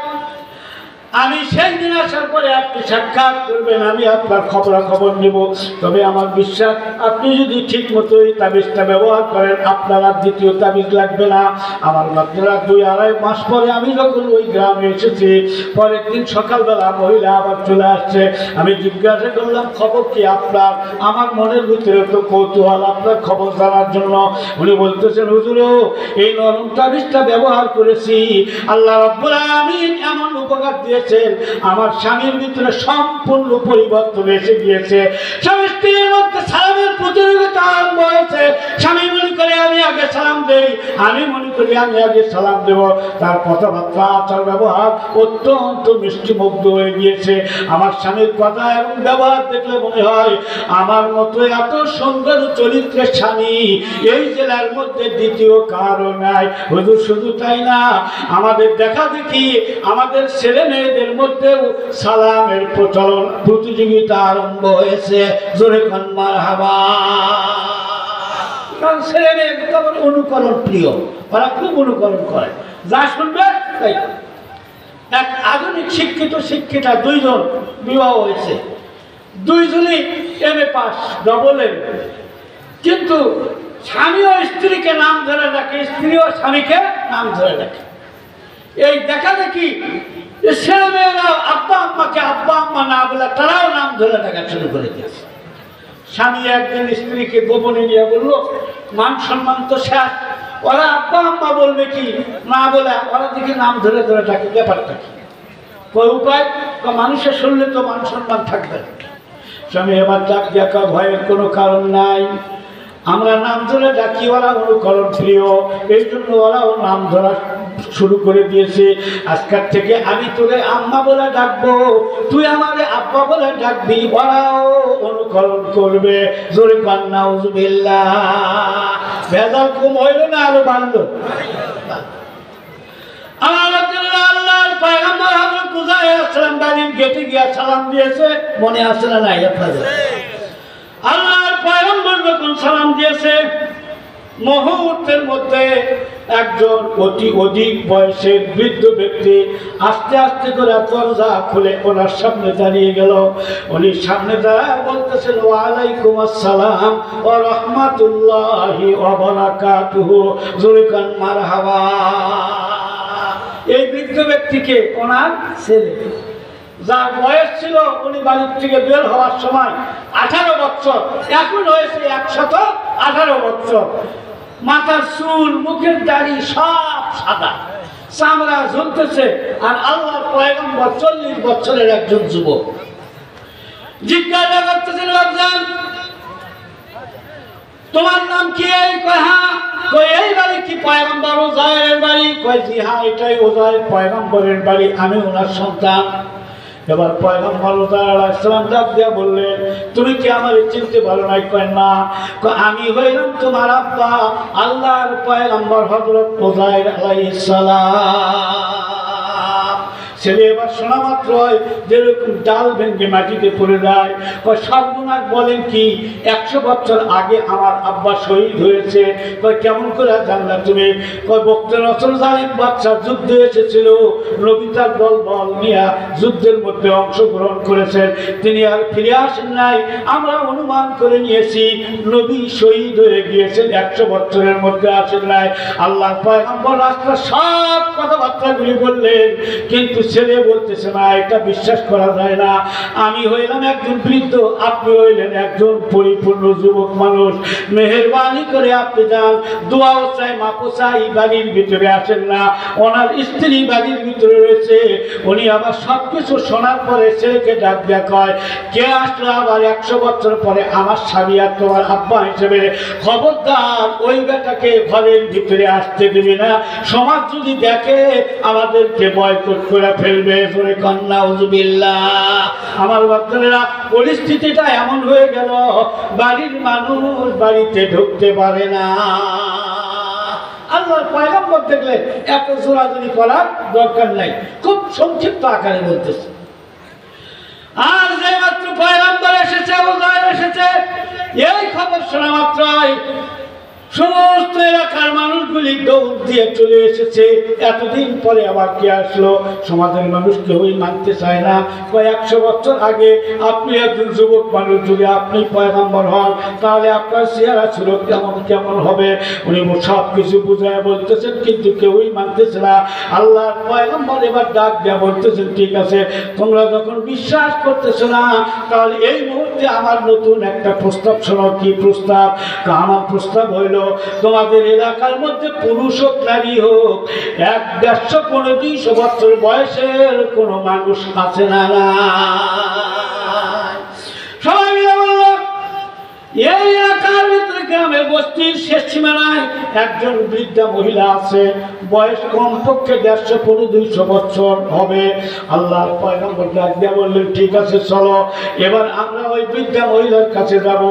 আমি সেই দিন আসার পরে আপনি সাক্ষাৎ করবেন, আমি আপনার খবরাখবর নেব। তবে আমার বিশ্বাস আপনি যদি ঠিক মতো এই তাবিজটা ব্যবহার করেন আপনার আর দ্বিতীয় তাবিজ লাগবে না। আমার মাত্রা 2-2.5 মাস পরে আমি যখন ওই গ্রামে এসেছি, পরের দিন সকালবেলা মহিলা আবার চলে আসছে। আমি জিজ্ঞাসা করলাম খবর কি আপনার? আমার মনের ভিতরে তো কৌতূহল আপনার খবর জানার জন্য। উনি বলতেছেন হুজুর এই নরম তাবিজটা ব্যবহার করেছি, আল্লাহ রাব্বুল আলামিন এমন উপকার দিয়ে আমার স্বামীর ভিতরে সম্পূর্ণ পরিবর্তন এসে গিয়েছে। স্বামী স্ত্রীর মধ্যে সালামের প্রতিযোগিতা আরম্ভ হয়েছে। স্বামী মনে করে আমি আগে সালাম দেই, আমি মনে করি আমি আগে সালাম দেব। তার কথাবার্তা আচার ব্যবহার অত্যন্ত মিষ্টিমুগ্ধ হয়ে গিয়েছে। আমার স্বামীর কথা এবং ব্যবহার দেখলে মনে হয় আমার মতো এত সুন্দর চরিত্রের স্বামী এই জেলার মধ্যে দ্বিতীয় কারো নাই। হুজুর শুধু তাই না, আমাদের দেখা দেখি আমাদের ছেলে মেয়েদের মধ্যেও সালামের প্রচলন প্রতিযোগিতা আরম্ভ হয়েছে। জোরে খান মারহাবা। কারণ ছেলে মেয়ে কেমন অনুকরণ প্রিয়, ওরা খুব অনুকরণ করে, যা শুনবে তাই। এক আধুনিক শিক্ষিত শিক্ষিতা 2 জন বিবাহ হয়েছে, 2 জনই MA পাস, ডবল MA, কিন্তু স্বামীও স্ত্রীকে নাম ধরে ডাকে, স্ত্রীও স্বামীকে নাম ধরে ডাকে। এই দেখা দেখি ছেলেমেয়েরা আব্বা আম্মাকে আব্বা আম্মা না বলে তারাও নাম ধরে ডাকা শুরু করে দিয়েছে। স্বামী একদিন স্ত্রীকে গোপনে নিয়ে বললো মান সম্মান তো শেষ, ওরা আব্বা আম্মা বলবে কি না বলে ওরা দিকে নাম ধরে ধরে ডাকে, ব্যাপারটা কি? কই উপায়? মানুষের শুনলে তো মান সম্মান থাকবে না। স্বামী এবার ডাক দেখা, ভয়ের কোনো কারণ নাই, আমরা নাম ধরে ডাকি, ওরা অনুকরণ প্রিয়, এই জন্য ওরাও নাম ধরা শুরু করে দিয়েছে। আজকের থেকে আমি তোরে আম্মা বলে ডাকবো, তুই আমারে আব্বা বলে ডাকবি, ওরাও অনুকরণ করবে। জোরে কান নাউজুবিল্লাহ। ভেজাল কম হইল না আরো বাড়লো? আল্লাহর পয়গম্বর হযরত মুসা আলাইহিস সালাম বাড়ির গেটে গিয়া সালাম দিয়েছে, মনে আছে না নাই আপনাদের? আল্লাহর পয়গম্বর যখন সালাম দিয়েছে মুহূর্তের মধ্যে একজন অধিক বয়সের বৃদ্ধ ব্যক্তি আস্তে আস্তে করে দরজা খুলে ওনার সামনে দাঁড়িয়ে গেল। উনি সামনে দাঁড়ায় বলতেছেন ওয়ালাইকুম আসসালাম ওয়া রাহমাতুল্লাহি ওয়া বারাকাতুহু। জোরে কান মারহাবা। এই বৃদ্ধ ব্যক্তিকে ওনার ছেলে, যার বয়স ছিল উনি বাড়ির থেকে বের হওয়ার সময় 18 বছর, এখন হয়েছে 118 বছর। মাথার চুল, মুখের দাড়ি সব সাদা, চামড়া ঝুলতেছে। আর আল্লাহর পয়গম্বর 40 বছরের একজন যুবক। জিজ্ঞাসা করতেছেন লোকজন তোমার নাম কি? কয় হ্যাঁ। কয় এই বাড়ি কি পয়গম্বর উজাইরের বাড়ি? কয় জি হ্যাঁ, এটাই উজাইর পয়গম্বরের বাড়ি, আমি ওনার সন্তান। এবার পয়গম্বর আলাইহিস সালাম ডাক দিয়া বললেন তুমি কি আমার চিনতে পারো নাই? কয় না। আমি হইলাম তোমার আব্বা, আল্লাহর পয়গম্বর হযরত উজাইর আলাইহিস সালাম। ছেলে এবার শোনা মাত্র যেরকম ডাল ভেঙে মাটিতে পড়ে যায়। সর্বনাশ বলেন কি, 100 বছর আগে আমার আব্বা শহীদ হয়েছে। কেমন করে জানলা তুমি? বক্ত রসুল জালিম বাদশা যুদ্ধে এসেছিল, নবী তার দল বল নিয়ে যুদ্ধের মধ্যে অংশগ্রহণ করেছেন, তিনি আর ফিরে আসেন নাই। আমরা অনুমান করে নিয়েছি নবী শহীদ হয়ে গিয়েছেন, 100 বছরের মধ্যে আসেন নাই। আল্লাহ পয়গম্বর রাস্তা সব কথাবার্তাগুলি বললেন, কিন্তু ছেলে বলতেছে না, এটা বিশ্বাস করা যায় না। আমি হইলাম একজন বৃদ্ধ, আপনি হইলেন একজন পরিপূর্ণ যুবক মানুষ, মেহেরবানি করে আপনি যান, দোয়াও চাই মাপো চাই, বাড়ির ভিতরে আসেন না। ওনার স্ত্রী বাড়ির ভিতরে রয়েছে। উনি আবার সবকিছু শোনার পরে ছেলেকে ডাক দেয়া কয়, কে আসলো আবার 100 বছর পরে আমার স্বামী আর তোমার আব্বা হিসেবে? খবরদার ওই বেটাকে ঘরের ভিতরে আসতে দেবে না, সমাজ যদি দেখে আমাদেরকে বয়কট করে ফেলবে। জোরে কন্যা উজুবিল্লাহ। আমার বাচ্চারা পরিস্থিতিটা এমন হয়ে গেল, বাড়ির মানুষ বাড়িতে ঢুকতে পারে না। আল্লাহর পয়গম্বর দেখলে এত জোরাজুরি করার দরকার নাই, খুব সংক্ষিপ্ত আকারে বলতেছে। আর যে মাত্র পয়গম্বর এসেছে, ওজার এসেছে, এই খবর শোনা মাত্রই সমস্ত এলাকার মানুষগুলি দৌড় দিয়ে চলে এসেছে। এতদিন পরে আবার কে আসলো? সমাজের মানুষ কেউই মানতে চায় না। 100 বছর আগে আপনি একজন যুবক মানুষ, যদি আপনি পয়গম্বর হন তাহলে আপনার চেহারা ছিল কেমন কেমন হবে। উনি সব কিছু বুঝায় বলতেছেন, কিন্তু কেউই মানতেছে না। আল্লাহর পয়গম্বর এবার ডাক দেয়া বলতেছেন, ঠিক আছে, তোমরা যখন বিশ্বাস করতেছো না, তাহলে এই মুহূর্তে আমার নতুন একটা প্রস্তাব শোনো। কি প্রস্তাব? আমার প্রস্তাব হইল, তোমাদের এলাকার মধ্যে পুরুষ হোক নারী হোক, 150-200 বছর বয়সের কোন মানুষ আছে না? সবাই মিলে বলল, এই এলাকার ভিতরে গ্রামের বস্তির শেষ সীমানায় একজন বৃদ্ধা মহিলা আছে, বয়স কমপক্ষে 150-200 বছর হবে। আল্লাহর পয়গম্বর ডাক দিয়ে বললেন, ঠিক আছে চলো, এবার আমরা ওই বৃদ্ধা মহিলার কাছে যাব।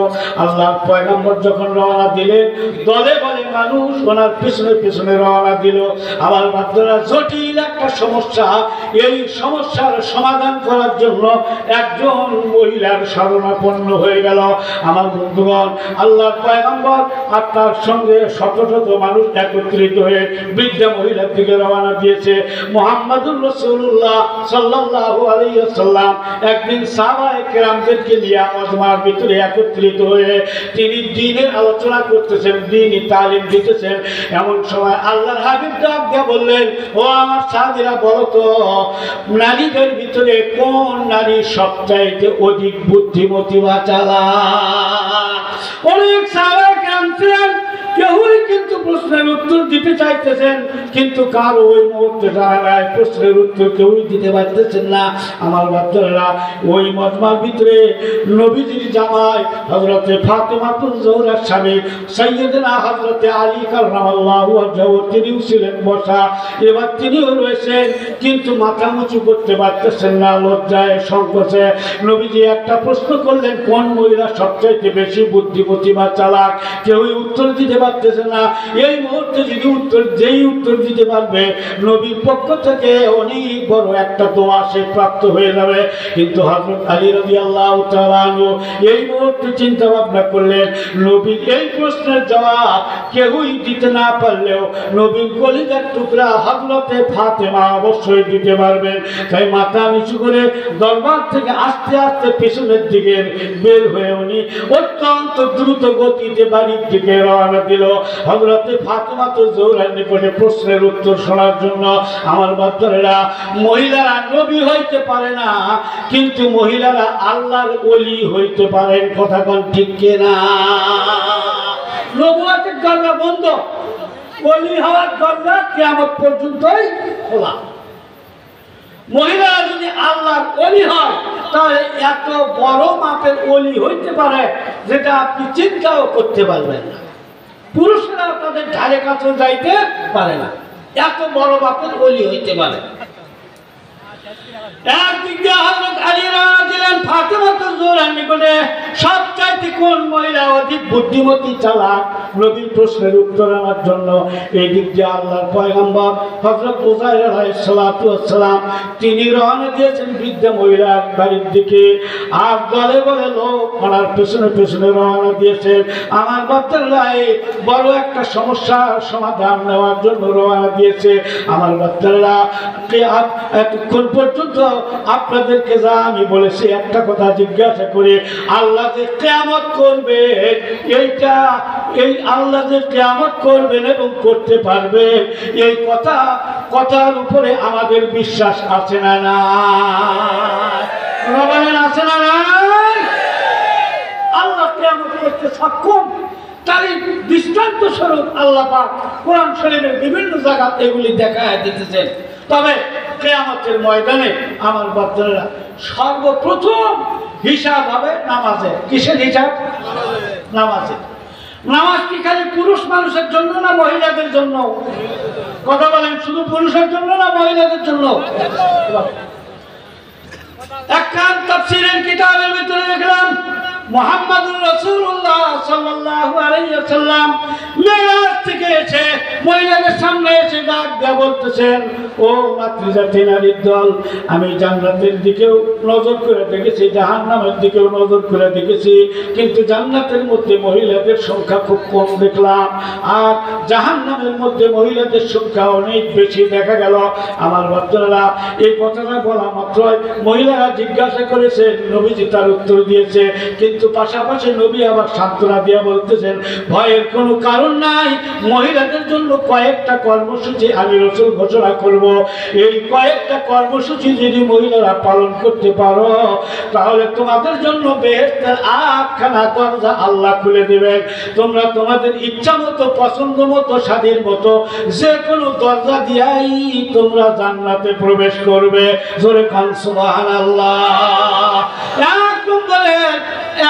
আল্লাহর পয়গম্বর যখন রওনা দিলেন, দলে বলে মানুষ ওনার পিছনে পিছনে রওনা দিল। আমার বাচ্চারা জটিল একটা সমস্যা, এই সমস্যার সমাধান করার জন্য একজন মহিলার শরণাপন্ন হয়ে গেল। আমার বন্ধুগণ, আল্লাহর পয়গম্বর আর তার সঙ্গে শত শত মানুষ একত্রিত হয়ে বৃদ্ধা মহিলার দিকে রওনা দিয়েছে। মুহাম্মাদুর রাসূলুল্লাহ সাল্লাল্লাহু আলাইহি ওয়াসাল্লাম একদিন সাহাবায়ে কেরামদেরকে নিয়ে মজমার ভিতরে একত্রিত হয়ে তিনি দ্বীনের আলোচনা করতেছেন, দ্বীনি তালিম দিতেছেন। এমন সময় আল্লাহর হাবিব ডাক দিয়ে বললেন, ও আমার সাহাবীরা, বলো তো নারীদের ভিতরে কোন নারী সবচাইতে অধিক বুদ্ধিমতী বা চালাক? অনেক সাহাবায়ে কেরাম ছিলেন, কেউই কিন্তু প্রশ্নের উত্তর দিতে চাইতেছেন, কিন্তু কারো ওই মুহূর্তে জানা নাই, প্রশ্নের উত্তর কেউই দিতে পারতেছেন না। আমার বাচ্চারা ওই মজমার ভিতরে নবীজির জামাই হযরতে ফাতেমাতুজ জোহরার স্বামী সাইয়্যিদনা হযরতে আলী কাররামাল্লাহু ওয়াজহু তিনিও ছিলেন বসা। এবার তিনিও রয়েছেন, কিন্তু মাথা উঁচু করতে পারতেছেন না, লজ্জায় সংকোচে। নবীজি একটা প্রশ্ন করলেন, কোন মহিলা সবচাইতে বেশি বুদ্ধিমতী বা চালাক? কেউই উত্তর দিতে পারতেছে না। এই মুহূর্তে যদি যেই উত্তর দিতে পারবে, নবীর পক্ষ থেকে অনেক বড় একটা দোয়া সে প্রাপ্ত হয়ে যাবে। কিন্তু হযরত আলী রাদিয়াল্লাহু তাআলা আনহু এই মুহূর্তে চিন্তা ভাবনা করলেন, নবীর এই প্রশ্নের জবাব কেউই দিতে না পারলেও নবীর কলিজার টুকরা হযরতে ফাতেমা অবশ্যই দিতে পারবেন। তাই মাথা নিচু করে দরবার থেকে আস্তে আস্তে পেছনের দিকে বের হয়ে উনি অত্যন্ত দ্রুত গতিতে বাড়ির দিকে রওনা দিল হযরতে ফাতেমাতুজ জোহরার নিকটে প্রশ্নের উত্তর শোনার জন্য। আমার বাচ্চারা, মহিলারা নবী হইতে পারে না, কিন্তু মহিলারা আল্লাহর ওলি হইতে পারেন। কথা কোন ঠিক কিনা? নবুয়তের দরজা বন্ধ, ওলি হওয়ার দরজা কিয়ামত পর্যন্তই খোলা। মহিলারা যদি আল্লাহর ওলি হয়, তাহলে এত বড় মাপের ওলি হইতে পারে যেটা আপনি চিন্তাও করতে পারবেন না। পুরুষরা তাদের ধারে কাছে যাইতে পারে না, এত বড় মাপের ওলি হইতে পারে। একদিকে হযরত আলী রাদিয়াল্লাহু ফাতেমাতুজ জোহরার নিকটে সবচাইতে কোন মহিলা অধিক বুদ্ধিমতী চালাক নবীর প্রশ্নের উত্তর আনার জন্য এই দিক দিয়ে আল্লাহর পয়গম্বর হযরত উযাইর আলাইহিস সালাতু ওয়াস সালাম তিনি রওনা দিয়েছেন বৃদ্ধ মহিলার বাড়ির দিকে। আর দলে বলে লোক ওনার পেছনে পেছনে রওনা দিয়েছেন। আমার বাচ্চারা বড় একটা সমস্যার সমাধান নেওয়ার জন্য রওনা দিয়েছে। আমার বাচ্চারা এতক্ষণ পর্যন্ত আপনাদেরকে যা আমি বলেছি একটা কথা জিজ্ঞাসা করে, আল্লাহ যে কিয়ামত করবে, এই আল্লাহ যে কিয়ামত করবেন এবং করতে পারবেন, এই কথার উপরে আমাদের বিশ্বাস আছে না নাই? বলেন আছে না নাই? আল্লাহ কিয়ামত করতে সক্ষম, তারই দৃষ্টান্ত স্বরূপ আল্লাহ পাক কোরআন শরীফের বিভিন্ন জায়গাতে এগুলি দেখায় দিতেছেন। তবে কিয়ামতের ময়দানে আমার বাচ্চারা সর্বপ্রথম হিসাব হবে নামাজে। কিসের হিসাব? নামাজে। নামাজ কি খালি পুরুষ মানুষের জন্য না মহিলাদের জন্য? কথা বলেন, শুধু পুরুষের জন্য না মহিলাদের জন্য? একখান তাফসীরের কিতাবের ভিতরে দেখলাম মুহাম্মদুর রাসূলুল্লাহ সাল্লাল্লাহু আলাইহি ওয়াসাল্লাম মেরাজ থেকে এসে মহিলাদের সামনে এসে ডাক দিয়ে বলতেছেন, ও মাতৃজাতি নারীর দল, আমি জান্নাতের দিকেও নজর করে দেখেছি, জাহান্নামের দিকেও নজর করে দেখেছি, কিন্তু জান্নাতের মধ্যে মহিলাদের সংখ্যা খুব কম দেখলাম, আর জাহান্নামের মধ্যে মহিলাদের সংখ্যা অনেক বেশি দেখা গেল। আমার বাচ্চারা এই কথাটা বলা মাত্রই মহিলারা জিজ্ঞাসা করেছেন, নবীজি তার উত্তর দিয়েছে, কিন্তু পাশাপাশি নবী আবার সান্ত্বনা দিয়ে বলতেছেন, ভয়ের কোনো কারণ নাই, মহিলাদের জন্য কয়েকটা কর্মসূচি আমি রাসূল ঘোষণা করব। এই কয়েকটা কর্মসূচি যদি মহিলারা পালন করতে পারো, তাহলে তোমাদের জন্য বেহেশতের আটখানা দরজা আল্লাহ খুলে দেবেন। তোমরা তোমাদের ইচ্ছা মতো, পছন্দ মতো, স্বাধীন মতো যে কোনো দরজা দিয়াই তোমরা জান্নাতে প্রবেশ করবে। জোরে কান সুবহানাল্লাহ।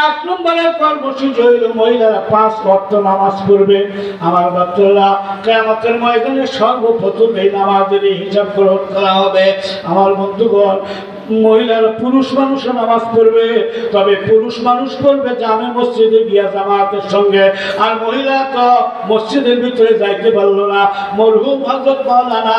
এক নম্বরের কর্মসূচি হইল মহিলারা 5 ওয়াক্ত নামাজ পড়বে। আমার বাচ্চারা কিয়ামতের ময়দানে সর্বপ্রথম এই নামাজের হিসাব গ্রহণ করা হবে। আমার বন্ধুগণ, মহিলারা পুরুষ মানুষও নামাজ পড়বে, তবে পুরুষ মানুষ পড়বে জামে মসজিদে গিয়া জামাতের সঙ্গে, আর মহিলা তো মসজিদের ভিতরে যাইতে পারলো না। মরহুম হযরত মাওলানা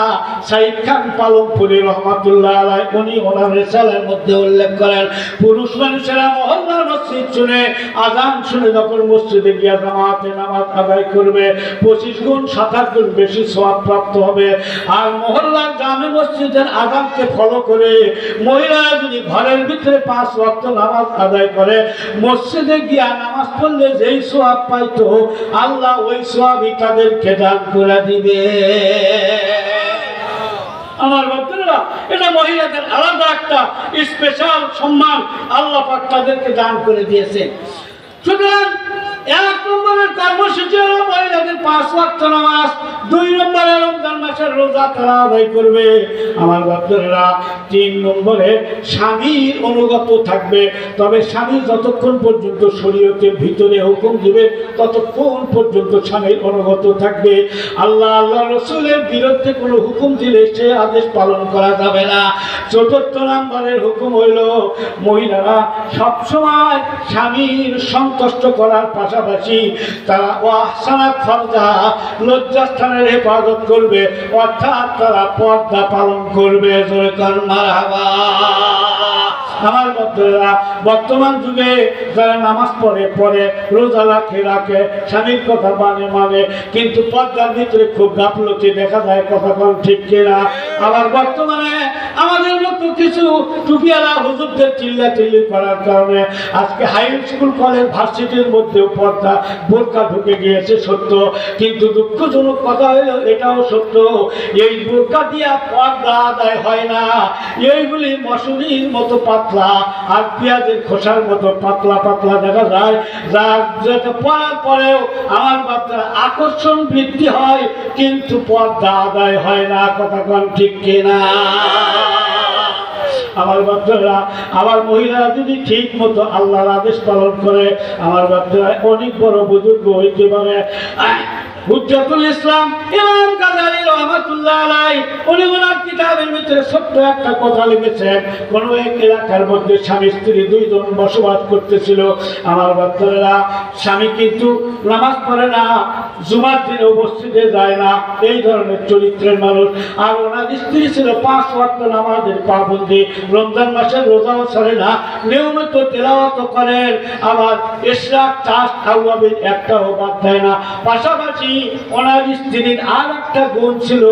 সাইদ খান পালনপুরি রহমাতুল্লাহ আলাইহি উনি ওনার রিসালার মধ্যে উল্লেখ করেন, পুরুষ মানুষেরা মহল্লার মসজিদ শুনে, আযান শুনে যখন মসজিদে গিয়া জামাতে নামাজ আদায় করবে 25 গুণ 27 গুণ বেশি সওয়াব প্রাপ্ত হবে। আর মহল্লার জামে মসজিদের আযানকে ফলো করে মহিলারা যদি ঘরের ভিতরে 5 ওয়াক্ত নামাজ আদায় করে, মসজিদে গিয়া নামাজ পড়লে যেই সওয়াব পাইতো, আল্লাহ ওই সওয়াবই তাদেরকে দান করে দিবে। আমার বাচ্চারা, এটা মহিলাদের আলাদা একটা স্পেশাল সম্মান আল্লাহ পাক তাদেরকে দান করে দিয়েছে। সুতরাং 1 নম্বরের কর্মসূচি হলো মহিলাদের 5 ওয়াক্ত নামাজ। 2 নম্বরে রমজান মাসের রোজা তারা আদায় করবে। আমার বাচ্চারা 3 নম্বরে স্বামীর অনুগত থাকবে, তবে স্বামী যতক্ষণ পর্যন্ত শরীয়তের ভিতরে হুকুম দিবে ততক্ষণ পর্যন্ত স্বামীর অনুগত থাকবে। আল্লাহ রাসূলের বিরুদ্ধে কোনো হুকুম দিলে সে আদেশ পালন করা যাবে না। 4 নম্বরের হুকুম হইল মহিলারা সবসময় স্বামীর সন্তুষ্ট করার পাশাপাশি তারা ওয়াহসানাত ফারজা লজ্জাস্থানের হেফাজত করবে, অর্থাৎ তারা পর্দা পালন করবে। জোরে কান মারহাবা। আমার বন্ধুরা, বর্তমান যুগে যারা নামাজ পড়ে, রোজা রাখে, স্বামীর কথা মানে, কিন্তু পর্দার ভিতরে খুব গাফলতি দেখা যায়। কথা কোন ঠিক কিনা? আবার বর্তমানে আমাদের মতো কিছু টুপিওয়ালা হুজুরদের চিল্লাচিল্লি করার কারণে আজকে হাই স্কুল, কলেজ, ভার্সিটির মধ্যেও পর্দা বোরকা ঢুকে গিয়েছে সত্য, কিন্তু দুঃখজনক কথা হলো এটাও সত্য, এই বোরকা দিয়া পর্দা আদায় হয় না। এইগুলি মশুরির মতো পাতলা আর পেঁয়াজের খোসার মতো পাতলা পাতলা দেখা যায়, যার যেটা পরার পরেও আমার বাচ্চারা আকর্ষণ বৃদ্ধি হয়, কিন্তু পর্দা আদায় হয় না। কথা কোন ঠিক কিনা? আমার বাচ্চারা, আমার মহিলারা যদি ঠিক মতো আল্লাহর আদেশ পালন করে, আমার বাচ্চারা অনেক বড় বুজুর্গ হইতে পারে। হুজ্জাতুল ইসলাম ইমাম গাজ্জালী রাহমাতুল্লাহ আলাইহি উনি ওনার কিতাবের ভিতরে ছোট্ট একটা কথা লিখেছেন, কোন এক এলাকার মধ্যে স্বামী স্ত্রী দুইজন বসবাস করতেছিল। আমার বাচ্চারা, স্বামী কিন্তু নামাজ পড়ে না, জুমার দিনে মসজিদে যায় না, এই ধরনের চরিত্রের মানুষ। আর ওনার স্ত্রী ছিল 5 ওয়াক্ত নামাজের পাবন্দী, রমজান মাসের রোজাও ছাড়ে না, নিয়মিত তেলাওয়াত করেন, আবার ইশরাক চাষ আওয়াবিন একটাও বাদ দেয় না। পাশাপাশি ওনার স্ত্রীর আর একটা গুণ ছিল,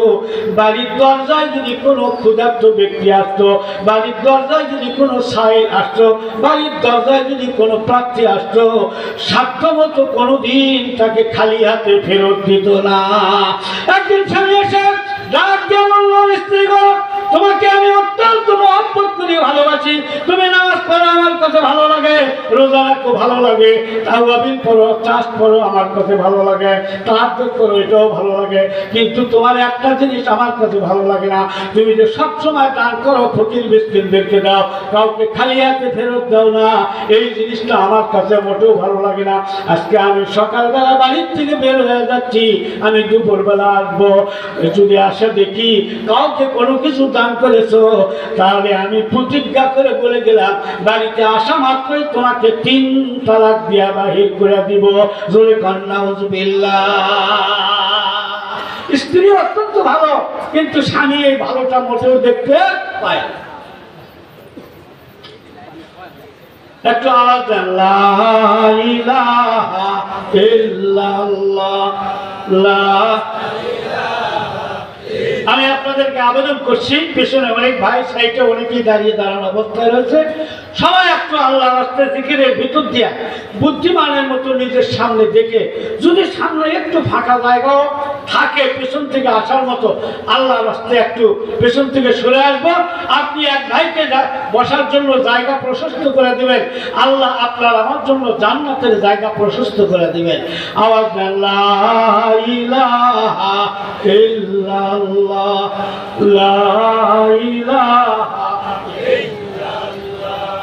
বাড়ির দরজায় যদি কোনো ক্ষুধার্ত ব্যক্তি আসতো, বাড়ির দরজায় যদি কোনো সাইল আসতো, বাড়ির দরজায় যদি কোনো প্রার্থী আসতো, সাধ্যমতো কোনোদিন তাকে খালি হাতে ফেরত দিত না। একদিন স্বামী এসে ডাক দিয়ে বলল, স্ত্রী গো, তোমাকে আমি অত্যন্ত মহব্বত করি, ভালোবাসি, তুমি নামাজ পড়ো আমার কাছে ভালো লাগে, রোজা রাখো ভালো লাগে, তাওয়াবিন পড়ো, চাষ পড়ো আমার কাছে ভালো লাগে, তাহাজ্জুদ করো এটাও ভালো লাগে, কিন্তু তোমার একটা জিনিস আমার কাছে ভালো লাগে না, তুমি যে সবসময় দান করো, ফকির মিসকিনদেরকে দাও, কাউকে খালি হাতে ফেরত দাও না, এই জিনিসটা আমার কাছে মোটেও ভালো লাগে না। আজকে আমি সকালবেলা বাড়ির থেকে বের হয়ে যাচ্ছি, আমি দুপুরবেলা আসবো, যদি আসে দেখি কাউকে কোনো কিছু দান করেছো, তাহলে আমি প্রতিজ্ঞা করে বলে গেলাম, বাড়িতে আসা মাত্রই তোমাকে 3 তালাক দিয়া বাহির করে দিব। জোরে কন্যা উজবিল্লাহ। স্ত্রী অত্যন্ত ভালো, কিন্তু স্বামী এই ভালোটা মোটেও দেখতে পায়। একটু আওয়াজ দেন, লা ইলাহা ইল্লাল্লাহ, লা। আমি আপনাদেরকে আবেদন করছি, পেছনে অনেক ভাই, সাইডে অনেকেই দাঁড়ানো অবস্থায় রয়েছে, সবাই একটু আল্লাহর রাস্তায় জিকিরের ভিতর দিয়া বুদ্ধিমানের মতো নিজের সামনে দেখে, যদি সামনে একটু ফাঁকা জায়গাও থাকে পেছন থেকে আসার মতো, আল্লাহর রাস্তায় একটু পেছন থেকে সরে আসবো, আপনি এক ভাইকে বসার জন্য জায়গা প্রশস্ত করে দিবেন, আল্লাহ আপনার আমার জন্য জান্নাতের জায়গা প্রশস্ত করে দিবেন। আওয়াজ দেন, লা ইলাহা ইল্লাল্লাহ, লা ইলাহা ইল্লাল্লাহ।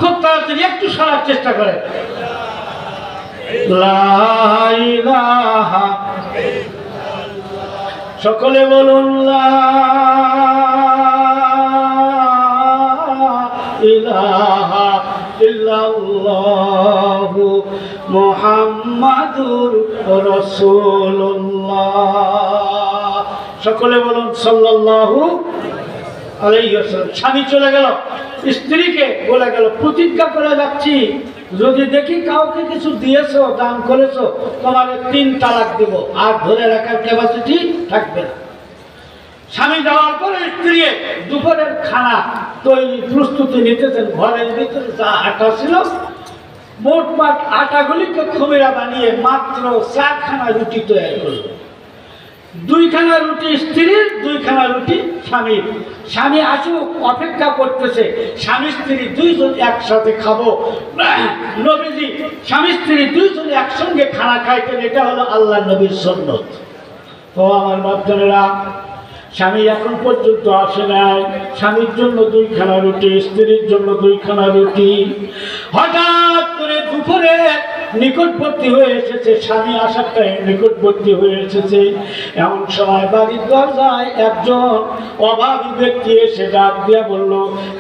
খুব তাড়াতাড়ি একটু সরার চেষ্টা করেন, লা ইলাহা ইল্লাল্লাহ। সকলে বলুন, লা ইলাহা ইল্লাল্লাহু মুহাম্মাদুর রাসূলুল্লাহ। সকলে বলুন, সাল্লাল্লাহু আলাইহি ওয়াসাল্লাম। স্বামী চলে গেল, স্ত্রীকে বলে গেল, প্রতিজ্ঞা করে যাচ্ছি, যদি দেখি কাউকে কিছু দিয়েছো, দান করেছো, তোমার 3 তালাক দিব, আর ধরে রাখার ক্যাপাসিটি থাকবে না। স্বামী যাওয়ার পরে স্ত্রী দুপুরের খানা তৈরি প্রস্তুতি নিতেছেন। ঘরের ভিতরে যা আটা ছিল, মোটমাট আটাগুলিকে খুমিরা বানিয়ে মাত্র 4খানা রুটি তৈরি করলো। 2খানা রুটি স্ত্রীর, 2খানা রুটি স্বামীর। স্বামী আসুক, অপেক্ষা করতেছে, স্বামী স্ত্রী 2জন একসাথে খাবো। নবীজি স্বামী স্ত্রী 2জন একসঙ্গে খানা খাইতেন, এটা হলো আল্লাহ নবীর সুন্নত। তো আমার বাচ্চারা, স্বামী এখন পর্যন্ত আসে নাই, স্বামীর জন্য 2খানা রুটি, স্ত্রীর জন্য 2খানা রুটি। হঠাৎ করে দুপুরে নিকটবর্তী হয়ে এসেছে, স্বামী আসার টাইম নিকটবর্তী হয়ে এসেছে। এমন সময় বাড়ির দরজায় একজন অভাবী ব্যক্তি এসে ডাক দিয়া বলল,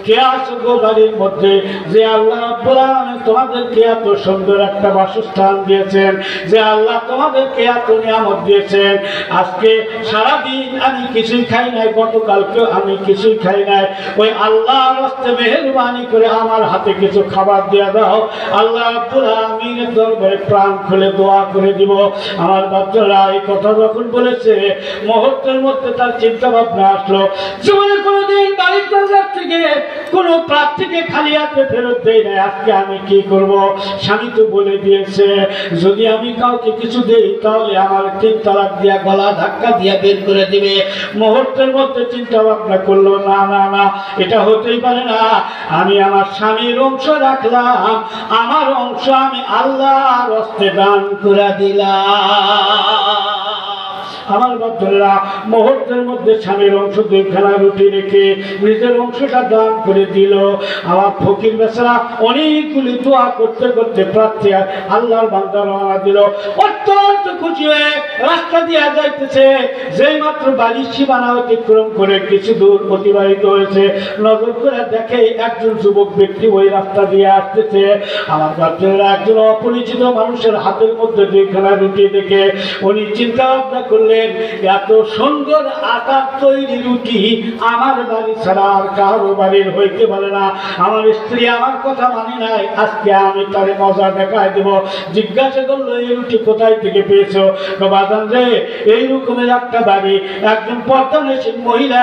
কে আছো গো বাড়ির মধ্যে? যে আল্লাহ রাব্বুল আলামিন তোমাদেরকে এত সুন্দর একটা বাসস্থান দিয়েছেন, যে আল্লাহ তোমাদেরকে এত নিয়ামত দিয়েছেন, আজকে সারাদিন আমি কিছুই খাই নাই, গতকালকেও আমি কিছুই খাই নাই, ওই আল্লাহর রাস্তায় মেহেরবানি করে আমার হাতে কিছু খাবার দিয়ে দাও, আল্লাহ রাব্বুল আলামিনের দরবারে প্রাণ খুলে দোয়া করে দিব। আমার বাচ্চারা এই কথা যখন বলেছে, মুহূর্তের মধ্যে তার চিন্তা ভাবনা আসলো, জীবনে কোনোদিন বাড়ির দরজার থেকে কোনো প্রার্থীকে খালি হাতে ফেরত দেয় না, আজকে আমি কি করব? স্বামী তো বলে দিয়েছে, যদি আমি কাউকে কিছু দেই তাহলে আমার 3 তালাক দিয়া গলা ধাক্কা দিয়া বের করে দিবে। মুহূর্তের মধ্যে চিন্তা ভাবনা করলো, না না না, এটা হতেই পারে না, আমি আমার স্বামীর অংশ রাখলাম, আমার অংশ আমি আল্লাহর রাস্তায় দান করে দিলাম। আমার বাচ্চারা মুহূর্তের মধ্যে স্বামীর অংশ 2খানা রুটি রেখে নিজের অংশটা দান করে দিল। আমার ফকির বেচারা অনেকগুলি দোয়া করতে করতে প্রার্থী আল্লাহর বান্দা রওনা দিল। অত্যন্ত খুশি হয়ে রাস্তা দিয়ে যাইতেছে, যেই মাত্র বাড়ির সীমানা অতিক্রম করে কিছু দূর অতিবাহিত হয়েছে, নজর করে দেখে একজন যুবক ব্যক্তি ওই রাস্তা দিয়ে আসতেছে। আমার বাচ্চারা একজন অপরিচিত মানুষের হাতের মধ্যে 2খানা রুটি দেখে উনি চিন্তা ভাবনা করলেন, এত সুন্দর আটার তৈরি রুটি আমার বাড়ি ছাড়া আর কারো বাড়ির হইতে পারে না। আমার স্ত্রী আমার কথা মানে নাই, আজকে আমি তার মজা দেখায় দেব। জিজ্ঞাসা করলো, এই রুটি কোথায় থেকে পেয়েছো? বাজান রে, এই রকমের একটা বাড়ি একজন পর্দানসীন মহিলা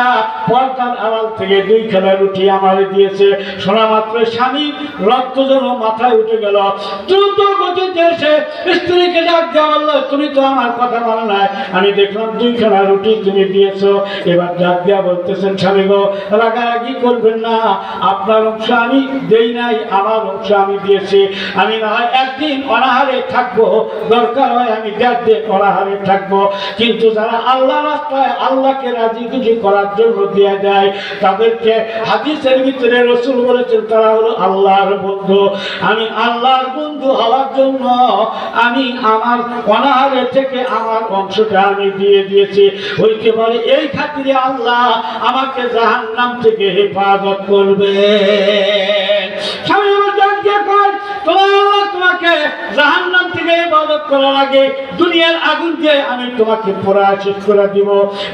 পর্দার আড়াল থেকে 2খানা রুটি আমার দিয়েছে। শোনা মাত্র স্বামী রক্ত যেন মাথায় উঠে গেল। দ্রুত গতিতে এসে স্ত্রীকে ডাক দেওয়া বললো, তুমি তো আমার কথা মানো নাই, আমি দেখলাম 2খানা রুটি তুমি দিয়েছো। এবার ডাক দেওয়া বলতেছেন, স্বামী গো, রাগারাগি করবেন না, আপনার অংশ আমি দেই নাই, আমার অংশ আমি দিয়েছি। আমি না হয় একদিন অনাহারে থাকবো, দরকার হয় আমি 1.5 দিন অনাহারে থাকবো, কিন্তু যারা আল্লাহ রাস্তায় আল্লাহকে রাজি খুশি করার জন্য দিয়ে দেয় তাদেরকে হাদিসের ভিতরে রাসূল বলেছেন তারা হলো আল্লাহর বন্ধু। আমি আল্লাহর বন্ধু হওয়ার জন্য আমি আমার অনাহারে থেকে আমার অংশটা আমি দিয়ে দিয়েছি। হইতে পারে এই খাতিরে আল্লাহ আমাকে জাহান্নাম থেকে হেফাজত করবে। স্বামী আমার জানকে কয়, তোমার আল্লাহ তোমাকে জাহান্নাম থেকে হেফাজত করার আগে দুনিয়ার আগুন দিয়ে আমি তোমাকে পোড়া শেষ করে দিব।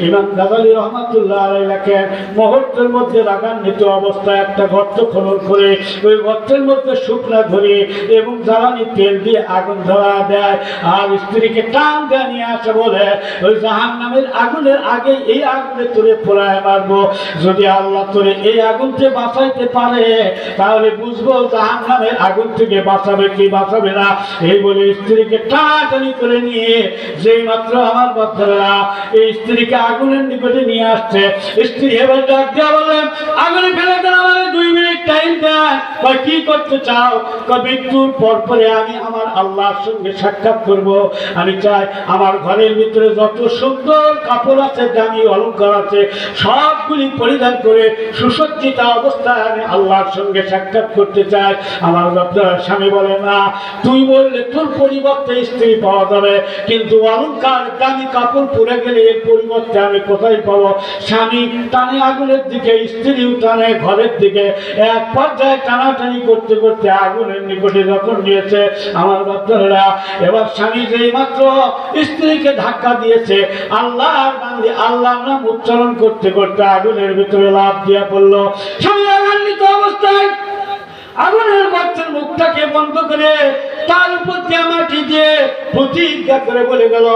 ইমাম গাযালী রহমাতুল্লাহ আলাইহি লেখেন, মুহূর্তের মধ্যে রাগান্বিত অবস্থায় একটা গর্ত খনন করে ওই গর্তের মধ্যে শুকনা ধরে এবং জ্বালানি তেল দিয়ে আগুন ধরা দেয়, আর স্ত্রীকে টান দিয়ে নিয়ে আসে, বলে ওই জাহান্নামের আগুনের আগে এই আগুনে তোরে পোড়ায় মারবো। যদি আল্লাহ তোরে এই আগুন থেকে বাঁচাইতে পারে তাহলে বুঝবো জাহান্নামের আগুন থেকে বাঁচাবে কি বাঁচাবে না। এই বলে স্ত্রীকে টানাটানি করে নিয়ে যেই মাত্র আমার বাচ্চারা এই স্ত্রীকে আগুনের নিকটে নিয়ে আসছে, স্ত্রী এবার ডাক দেওয়া বললেন, আগুনে ফেলে দেন, আমাদের 2 মিনিট টাইম দেন। কি করতে চাও? মৃত্যুর পরে আমি আমার আল্লাহর সঙ্গে সাক্ষাৎ করব। আমি চাই আমার ঘরের ভিতরে যত সুন্দর কাপড় আছে, দামি অলঙ্কার আছে, সবগুলি পরিধান করে সুসজ্জিত অবস্থায় আমি আল্লাহর সঙ্গে সাক্ষাৎ করতে চাই। আমার স্বামী বলে, না, তুই বললে তোর পরিবর্তে স্ত্রী পাওয়া যাবে, কিন্তু অলঙ্কার দামি কাপড় পরে গেলে এর পরিবর্তে আমি কোথায় পাবো? স্বামী টানে আগুনের দিকে, স্ত্রীও টানে ঘরের দিকে, এক পর্যায়ে টানাটানি করতে করতে আগুনের নিকটে যখন নিয়েছে আমার বাচ্চারা, এবার স্বামী যেই মাত্র স্ত্রীকে ধাক্কা দিয়েছে, আল্লাহর বান্দী আল্লাহর নাম উচ্চারণ করতে করতে আগুনের ভিতরে লাফ দিয়া পড়লো। স্বামী রাগান্বিত অবস্থায় আগুনের গর্তের মুখটাকে বন্ধ করে তার উপর দিয়ে মাটি দিয়ে প্রতিজ্ঞা করে বলে গেল,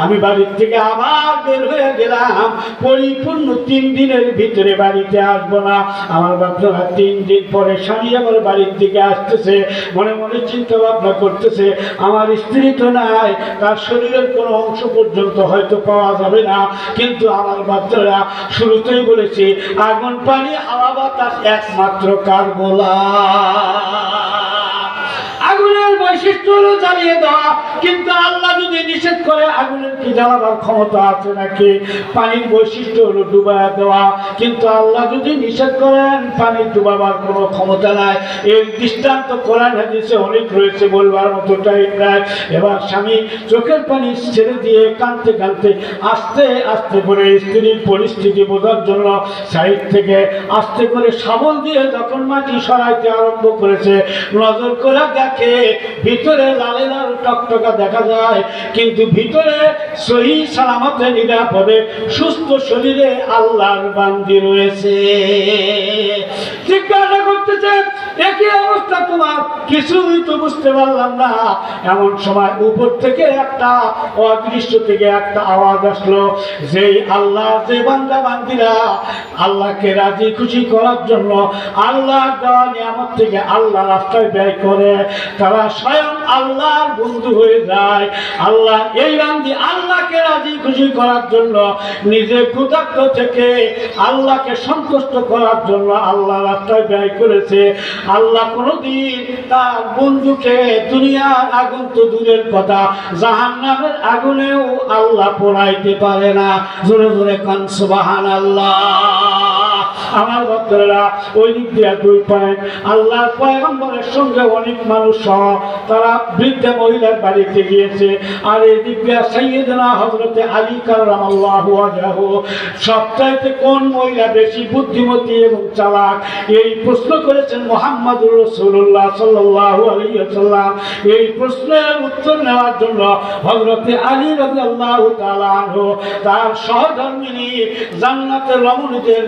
আমি বাড়ির থেকে আবার বের হয়ে গেলাম, পরিপূর্ণ 3 দিনের ভিতরে বাড়িতে আসবো না। আমার বাচ্চারা 3 দিন পরে স্বামী আমার বাড়ির দিকে আসতেছে, মনে মনে চিন্তা ভাবনা করতেছে, আমার স্ত্রী তো নাই, তার শরীরের কোনো অংশ পর্যন্ত হয়তো পাওয়া যাবে না, কিন্তু আমার বাচ্চারা শুরুতেই বলেছে আগুন পানি হাওয়া বাতাস একমাত্র কার গোলা। আগুনের বৈশিষ্ট্য হলো জ্বালিয়ে দেওয়া, কিন্তু আল্লাহ যদি নিষেধ করে আগুনের কি জ্বালাবার ক্ষমতা আছে নাকি? পানির বৈশিষ্ট্য হলো ডুবাইয়া দেওয়া, কিন্তু আল্লাহ যদি নিষেধ করেন পানি ডুবাবার কোনো ক্ষমতা নাই। এর দৃষ্টান্ত কোরআন হাদিসে অনেক রয়েছে, বলবার মতো টাইম নাই। এবার স্বামী চোখের পানি ছেড়ে দিয়ে কাঁদতে কাঁদতে আস্তে আস্তে করে স্ত্রীর পরিস্থিতি বোঝার জন্য সাইড থেকে আস্তে করে শাবল দিয়ে যখন মাটি সরাইতে আরম্ভ করেছে, নজর করে দেখে ভিতরে লালে লাল টকটকা দেখা যায়, কিন্তু ভিতরে সহি সালামতে নিরাপদে সুস্থ শরীরে আল্লাহর বান্দি রয়েছে। জিজ্ঞাসা করতেছে, একই অবস্থা তোমার, কিছুই তো বুঝতে পারলাম না। এমন সময় উপর থেকে একটা অদৃশ্য থেকে একটা আওয়াজ আসলো, যেই আল্লাহ যে বান্দা বান্দিরা আল্লাহকে রাজি খুশি করার জন্য আল্লাহর দেওয়া নিয়ামত থেকে আল্লাহ রাস্তায় ব্যয় করে, তারা স্বয়ং আল্লাহর বন্ধু হয়ে যায়। আল্লাহ এই বান্দি আল্লাহকে রাজি খুশি করার জন্য নিজে ক্ষুধার্ত থেকে আল্লাহকে সন্তুষ্ট করার জন্য আল্লাহ রাস্তায় ব্যয় করেছে। আল্লাহ কোনো কোনদিন তার বন্ধুকে দুনিয়ার আগুন তো দূরের কথা, জাহান্নামের আগুনেও আল্লাহ পোড়াইতে পারে না। জোরে জোরে কান সুবহানাল্লাহ। আমার ভক্তরা ওই দিক দিয়ে 2 পয়েন্ট, আল্লাহর পয়গম্বরের সঙ্গে অনেক মানুষ সহ তারা বৃদ্ধা মহিলার বাড়িতে গিয়েছে। আর এই দিক দিয়ে সাইয়েদনা হযরতে আলী কাররামাল্লাহু ওয়াজহাহু, সবচাইতে কোন মহিলা বেশি বুদ্ধিমতী এবং চালাক, এই প্রশ্ন করেছেন মুহাম্মদুর রাসূলুল্লাহ সাল্লাল্লাহু আলাইহি ওয়াসাল্লাম। এই প্রশ্নের উত্তর নেওয়ার জন্য হযরতে আলী রাদিয়াল্লাহু তাআলা আনহু তার সহধর্মিণী জান্নাতের রমণীদের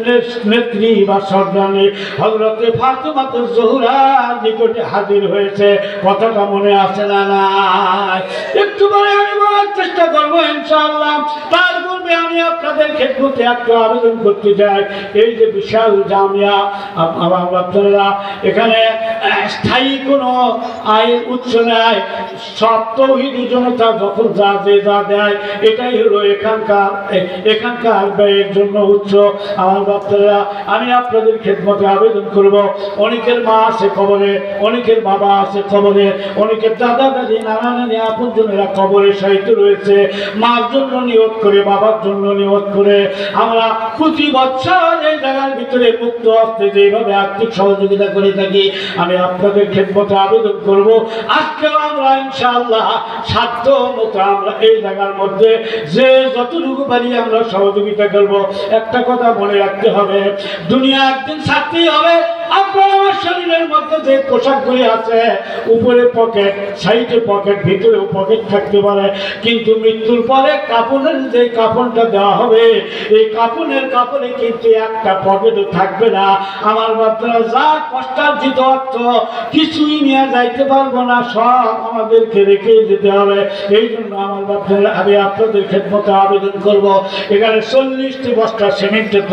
নেত্রী বা সর্দানি হযরতে ফাতেমাতুজ জোহরার নিকটে হাজির হয়েছে। কথাটা মনে আছে না? নাই। একটু পরে আমি বলার চেষ্টা করবো ইনশাআল্লাহ। তার পূর্বে আমি আপনাদের খেদমতে একটা আবেদন করতে চাই। এই যে বিশাল জামিয়া, আমার বাচ্চারা এখানে স্থায়ী কোনো আয়ের উৎস নেয়, সব তৌহিদি জনতা যখন যা দেয় এটাই হলো এখানকার ব্যয়ের জন্য উৎস। আমার বাচ্চারা আমি আপনাদের খেদমতে আবেদন করব, অনেকের মা আছে কবরে, অনেকের বাবা আছে কবরে, অনেকের দাদা দাদি নানা নানি আপনজনেরা কবরে শায়িত রয়েছে। মার জন্য নিয়ত করে, বাবার জন্য নিয়ত করে আমরা প্রতি বছর এই জায়গার ভিতরে মুক্ত হস্তে যেভাবে আর্থিক সহযোগিতা করে থাকি, আমি আপনাদের খেদমতে আবেদন করব আজকেও আমরা ইনশাআল্লাহ সাধ্য মতো আমরা এই জায়গার মধ্যে যে যতটুকু পারি আমরা সহযোগিতা করব। একটা কথা মনে রাখতে হবে, দুনিয়া একদিন ছাড়তেই হবে। আপনার আমার শরীরের মধ্যে যে পোশাকগুলি আছে, উপরে পকেট, সাইডে পকেট, ভিতরেও পকেট থাকতে পারে, কিন্তু মৃত্যুর পরে কাপড়ের যে কাপড়টা দেওয়া হবে, এই কাপড়ের কাপড়ে কিন্তু একটা পকেটও থাকবে না। আমার বাচ্চারা যা কষ্টার্জিত অর্থ কিছুই নিয়ে যাইতে পারবো না, সব আমাদেরকে রেখে যেতে হবে। এই জন্য আমার বাচ্চারা আমি আপনাদের খেদমতে আবেদন করব, এখানে 40টি বস্তা সিমেন্টের